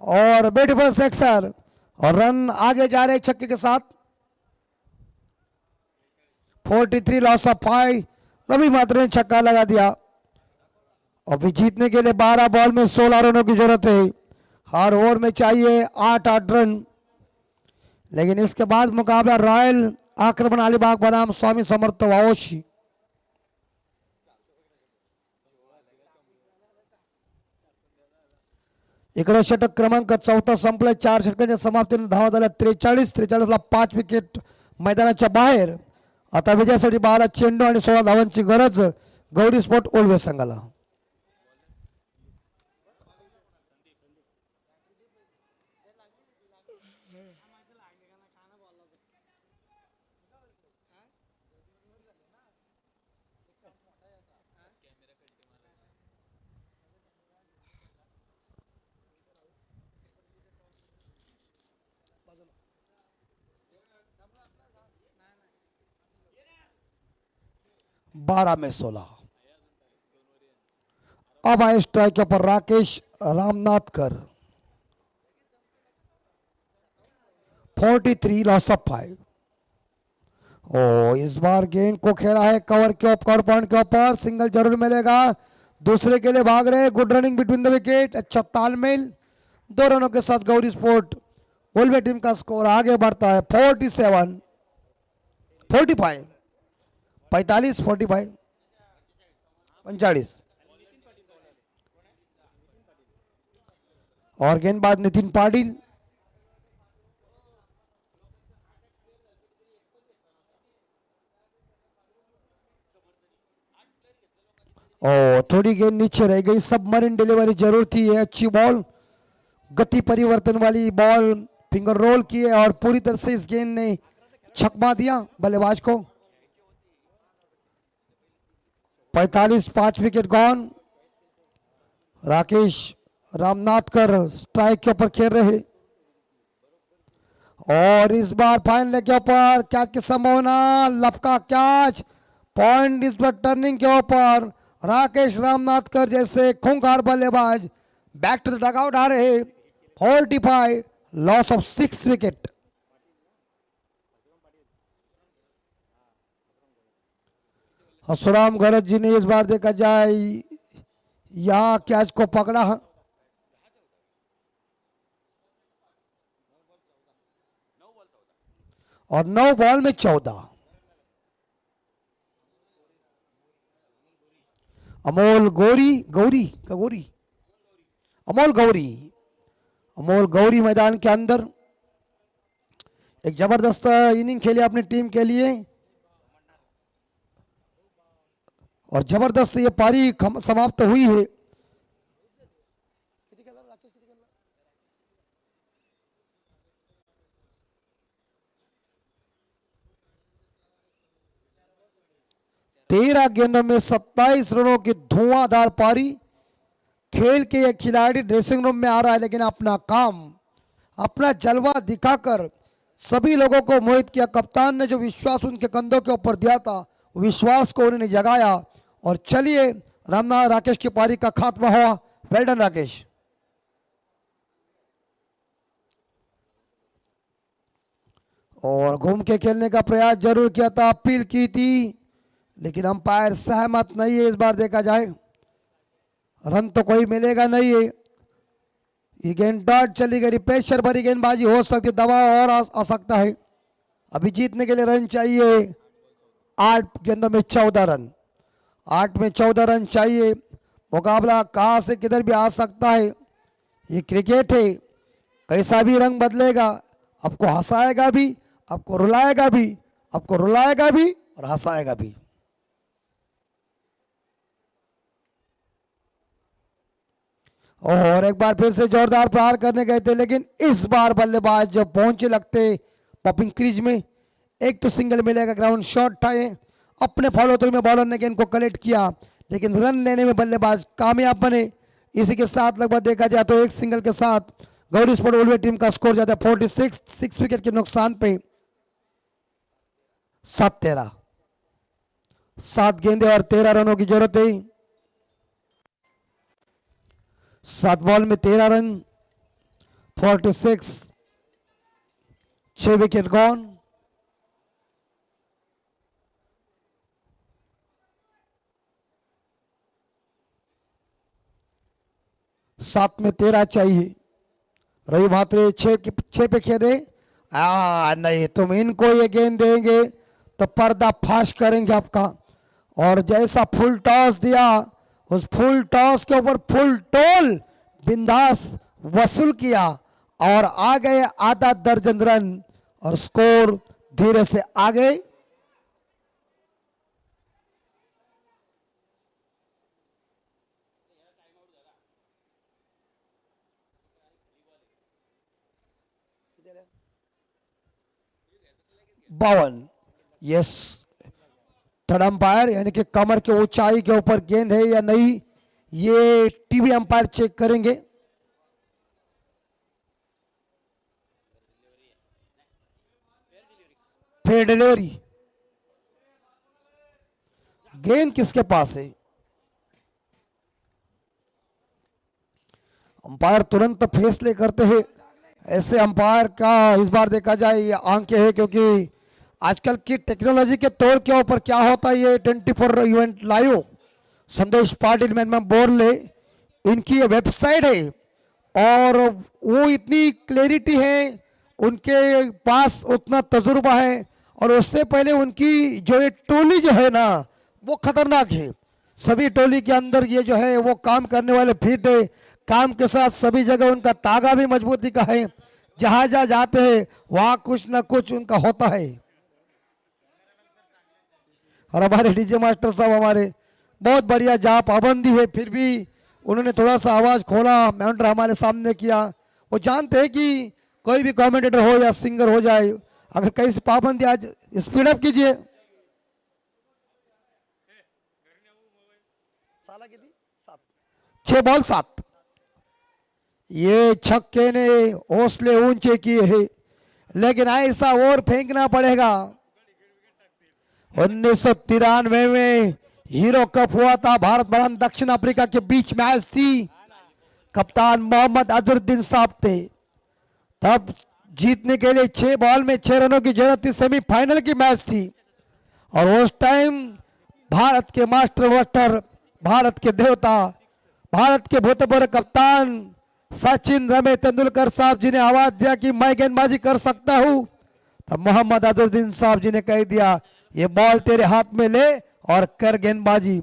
और ब्यूटीफुल सिक्सर और रन आगे जा रहे छक्के के साथ। 43 लॉस ऑफ 5। रवि भात्री ने छक्का लगा दिया। अभी जीतने के लिए 12 बॉल में 16 रनों की जरूरत है। हर ओवर में चाहिए 8-8 रन। लेकिन इसके बाद मुकाबला रॉयल आक्रमण अलीबाग बनाम स्वामी समर्थ वाओशी। इकडे षटक क्रमांक 4 संपलाय। 4 षटकांच्या समाप्तीने धावा झाल्या 43 ला 5 विकेट मैदानाच्या बाहेर। आता विजयासाठी 12 चेंडू आणि 16 धावांची गरज गौरी स्पोर्ट ओल्वे संघाला। बारह में 16। अब आए स्ट्राइक पर राकेश रामनाथकर। 43 loss of 5। ओ इस बार गेंद को खेला है कवर के ऊपर, पॉइंट के ऊपर। सिंगल जरूर मिलेगा। दूसरे के लिए भाग रहे। Good running between the wicket. अच्छा तालमेल। 2 रनों के साथ गौरी स्पोर्ट वोल्वे टीम का स्कोर आगे बढ़ता है। 47 45 45 45 45। और गेंदबाज नितिन पाटिल। और थोड़ी गेंद नीचे रह गई। सबमरीन डिलीवरी जरूर थी। अच्छी बॉल, गति परिवर्तन वाली बॉल फिंगर रोल किए और पूरी तरह से इस गेंद ने छक्का दिया बल्लेबाज को। 45 5 विकेट गॉन। राकेश रामनाथकर स्ट्राइक के ऊपर खेल रहे और इस बार फाइनल के ऊपर कैच की संभावना। लपका कैच। पॉइंट इस पर टर्निंग के ऊपर राकेश रामनाथकर जैसे खूंखार बल्लेबाज बैक टू द डगआउट आ रहे। 45 लॉस ऑफ 6 विकेट। हसुराम गरज जी ने इस बार देखा जाए यहां कैच को पकड़ा और 9 बॉल में 14। अमोल गौरी मैदान के अंदर एक जबरदस्त इनिंग खेली अपनी टीम के लिए और जबरदस्त ये पारी समाप्त हुई है। तेरह गेंदों में 27 रनों की धुआंधार पारी। खेल के ये खिलाड़ी ड्रेसिंग रूम में आ रहा है लेकिन अपना काम अपना जलवा दिखाकर सभी लोगों को मोहित किया। कप्तान ने जो विश्वास उनके कंधों के ऊपर दिया था, विश्वास को उन्होंने जगाया। और चलिए रामनाथ राकेश की पारी का खात्मा हुआ। वेल डन राकेश। और घूम के खेलने का प्रयास जरूर किया था, अपील की थी, लेकिन अंपायर सहमत नहीं है। इस बार देखा जाए रन तो कोई मिलेगा नहीं है। ये गेंद डॉट चली गई, प्रेशर भरी गेंदबाजी हो सकती है, दबाव और आ सकता है। अभी जीतने के लिए रन चाहिए 8 गेंदों में 14 रन। 8 में 14 रन चाहिए। मुकाबला कहां से किधर भी आ सकता है। ये क्रिकेट है, कैसा भी रंग बदलेगा। आपको हंसाएगा भी, आपको रुलाएगा भी, आपको रुलाएगा भी और हंसाएगा भी। और एक बार फिर से जोरदार प्रहार करने गए थे, लेकिन इस बार बल्लेबाज जब पहुंचे लगते पॉपिंग क्रीज में, एक तो सिंगल मिलेगा, ग्राउंड शॉट था ये। अपने फॉलो थ्रू में बॉलर ने गेंद को कलेक्ट किया, लेकिन रन लेने में बल्लेबाज कामयाब बने। इसी के साथ लगभग देखा जाए तो एक सिंगल के साथ गौरी स्पोर्ट उलवे टीम का स्कोर जाता है 46, 6 विकेट के नुकसान पे 7-13। 7 गेंदे और 13 रनों की जरूरत है। 7 बॉल में 13 रन, 46, 6 विकेट गॉन। सात में 13 चाहिए। रवि भात्रे 6 पे खेले। नहीं, तुम इनको ये गेंद देंगे तो पर्दा फाश करेंगे आपका। और जैसा फुल टॉस दिया, उस फुल टॉस के ऊपर फुल टोल बिंदास वसूल किया और आ गए आधा दर्जन रन और स्कोर धीरे से आ गए। बावन। यस, थर्ड अंपायर यानी कि कमर के ऊंचाई के ऊपर गेंद है या नहीं, ये टीवी अंपायर चेक करेंगे। Fair delivery. गेंद किसके पास है? अंपायर तुरंत फैसले करते हैं। ऐसे अंपायर का इस बार देखा जाए ये आंखें है, क्योंकि आजकल की टेक्नोलॉजी के तौर के ऊपर क्या होता है, ये 24 इवेंट लाइव संदेश पाटिल मैन बोर्ले इनकी ये वेबसाइट है और वो इतनी क्लैरिटी है, उनके पास उतना तजुर्बा है और उससे पहले उनकी जो ये टोली जो है ना वो खतरनाक है। सभी टोली के अंदर ये जो है वो काम करने वाले फिट है, काम के साथ सभी जगह उनका तागा भी मजबूती का है। जहां जहां जाते हैं वहां कुछ ना कुछ उनका होता है। और हमारे डीजे मास्टर साहब हमारे बहुत बढ़िया, जहाँ पाबंदी है फिर भी उन्होंने थोड़ा सा आवाज खोला, मॉनिटर हमारे सामने किया। वो जानते हैं कि कोई भी कमेंटेटर हो या सिंगर हो जाए, अगर कहीं से पाबंदी आज स्पीड अप कीजिए। 6 बॉल 7। ये छक्के ने हौसले ऊंचे किए हैं, लेकिन ऐसा और फेंकना पड़ेगा। 1993 में हीरो कप हुआ था, भारत बनाम दक्षिण अफ्रीका के बीच मैच थी। कप्तान मोहम्मद अजहरुद्दीन साहब थे। तब जीतने के लिए 6 बॉल में 6 रनों की जरूरत थी। सेमीफाइनल की मैच थी और उस टाइम भारत के मास्टर वस्टर, भारत के देवता, भारत के भूतपूर्व कप्तान सचिन रमेश तेंदुलकर साहब जी ने आवाज दिया कि मैं गेंदबाजी कर सकता हूं। तब मोहम्मद अजहरुद्दीन साहब जी ने कह दिया ये बॉल तेरे हाथ में ले और कर गेंदबाजी।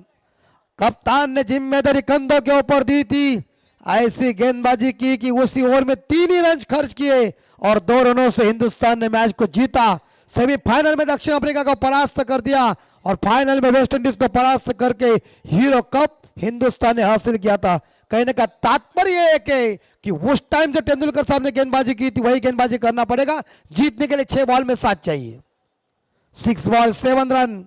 कप्तान ने जिम्मेदारी कंधों के ऊपर दी थी, ऐसी गेंदबाजी की कि उसी ओवर में 3 ही रन खर्च किए और 2 रनों से हिंदुस्तान ने मैच को जीता। सेमीफाइनल में दक्षिण अफ्रीका को परास्त कर दिया और फाइनल में वेस्ट इंडीज को परास्त करके हीरो कप हिंदुस्तान ने हासिल किया था। कहने का तात्पर्य है कि उस टाइम जो तेंदुलकर साहब ने गेंदबाजी की थी वही गेंदबाजी करना पड़ेगा। जीतने के लिए 6 बॉल में 7 चाहिए। 6 बॉल 7 रन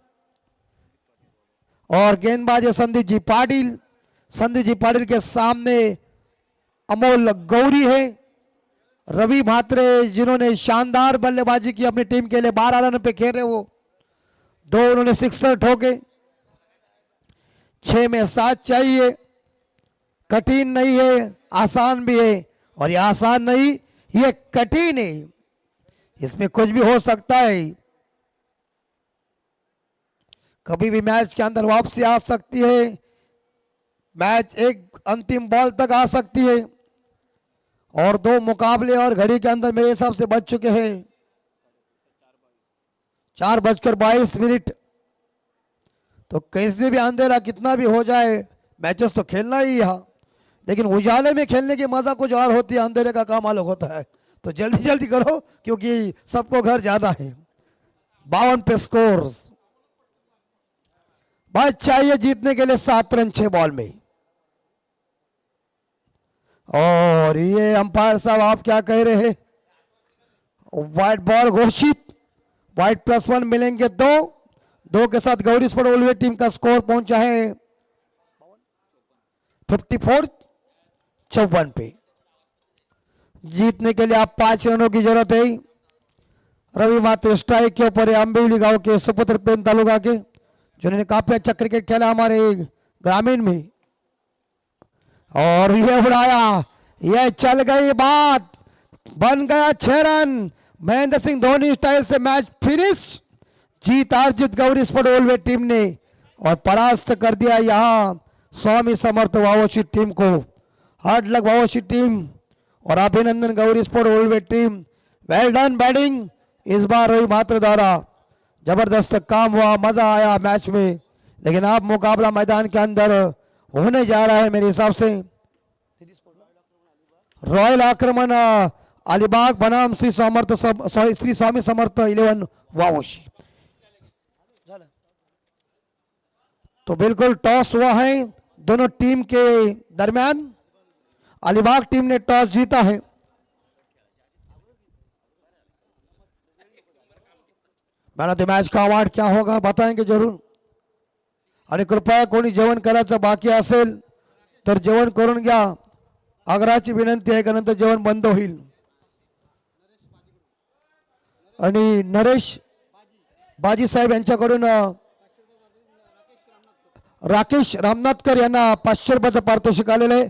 और गेंदबाज संदीप जी पाटिल। संदीप जी पाटिल के सामने अमोल गौरी है। रवि म्हात्रे जिन्होंने शानदार बल्लेबाजी की अपनी टीम के लिए, 12 रन पे खेल रहे वो, 2 उन्होंने सिक्सर ठोके। 6 में 7 चाहिए, कठिन नहीं है, आसान भी है। और ये आसान नहीं, ये कठिन है, इसमें कुछ भी हो सकता है। कभी भी मैच के अंदर वापसी आ सकती है, मैच एक अंतिम बॉल तक आ सकती है। और 2 मुकाबले और घड़ी के अंदर मेरे हिसाब से बच चुके हैं 4:22। तो कैसे भी अंधेरा कितना भी हो जाए, मैचेस तो खेलना ही यहाँ, लेकिन उजाले में खेलने की मजा कुछ और होती है, अंधेरे का काम अलग होता है। तो जल्दी जल्दी करो क्योंकि सबको घर ज्यादा है। 52 पे स्कोर, बस चाहिए जीतने के लिए 7 रन 6 बॉल में। और ये अंपायर साहब आप क्या कह रहे हैं? व्हाइट बॉल घोषित, व्हाइट +1 मिलेंगे 2 के साथ गौरी स्पोर्ट ओलवे टीम का स्कोर पहुंचा है 54 पे। जीतने के लिए आप 5 रनों की जरूरत है। रवि म्हात्रे स्ट्राइक के ऊपर अंबिवली गांव के सुपुत्र पेन तालुका के, जिन्होंने काफी अच्छा क्रिकेट खेला हमारे ग्रामीण में। और ये उड़ाया, ये चल गई बात, बन गया 6 रन। महेंद्र सिंह धोनी स्टाइल से मैच फिनिश। जीत अर्जित गौरी स्पोर्ट ओलवे टीम ने और परास्त कर दिया यहाँ स्वामी समर्थ वावोशी टीम को। हार्ड लक वावोशी टीम और अभिनंदन गौरी स्पोर्ट ओलवे टीम। वेल डन बैटिंग इस बार रवि म्हात्रे द्वारा, जबरदस्त काम हुआ, मजा आया मैच में। लेकिन अब मुकाबला मैदान के अंदर होने जा रहा है मेरे हिसाब से। रॉयल आक्रमण अलीबाग बनाम श्री स्वामी समर्थ 11 वावोशी। तो बिल्कुल टॉस हुआ है दोनों टीम के दरमियान। अलीबाग टीम ने टॉस जीता है। मैन ऑफ द मैच का अवॉर्ड क्या होगा बताएंगे जरूर। आणि कृपया कोणी जेवण करायचं बाकी असेल तर जेवण करून घ्या, आग्रहाची विनंती आहे, का नंतर जेवण बंद होईल। आणि नरेश बाजी साहेब यांच्याकडून राकेश रामनाथकर यांना 500 रुपयाचं पारितोषिक आलेलं आहे।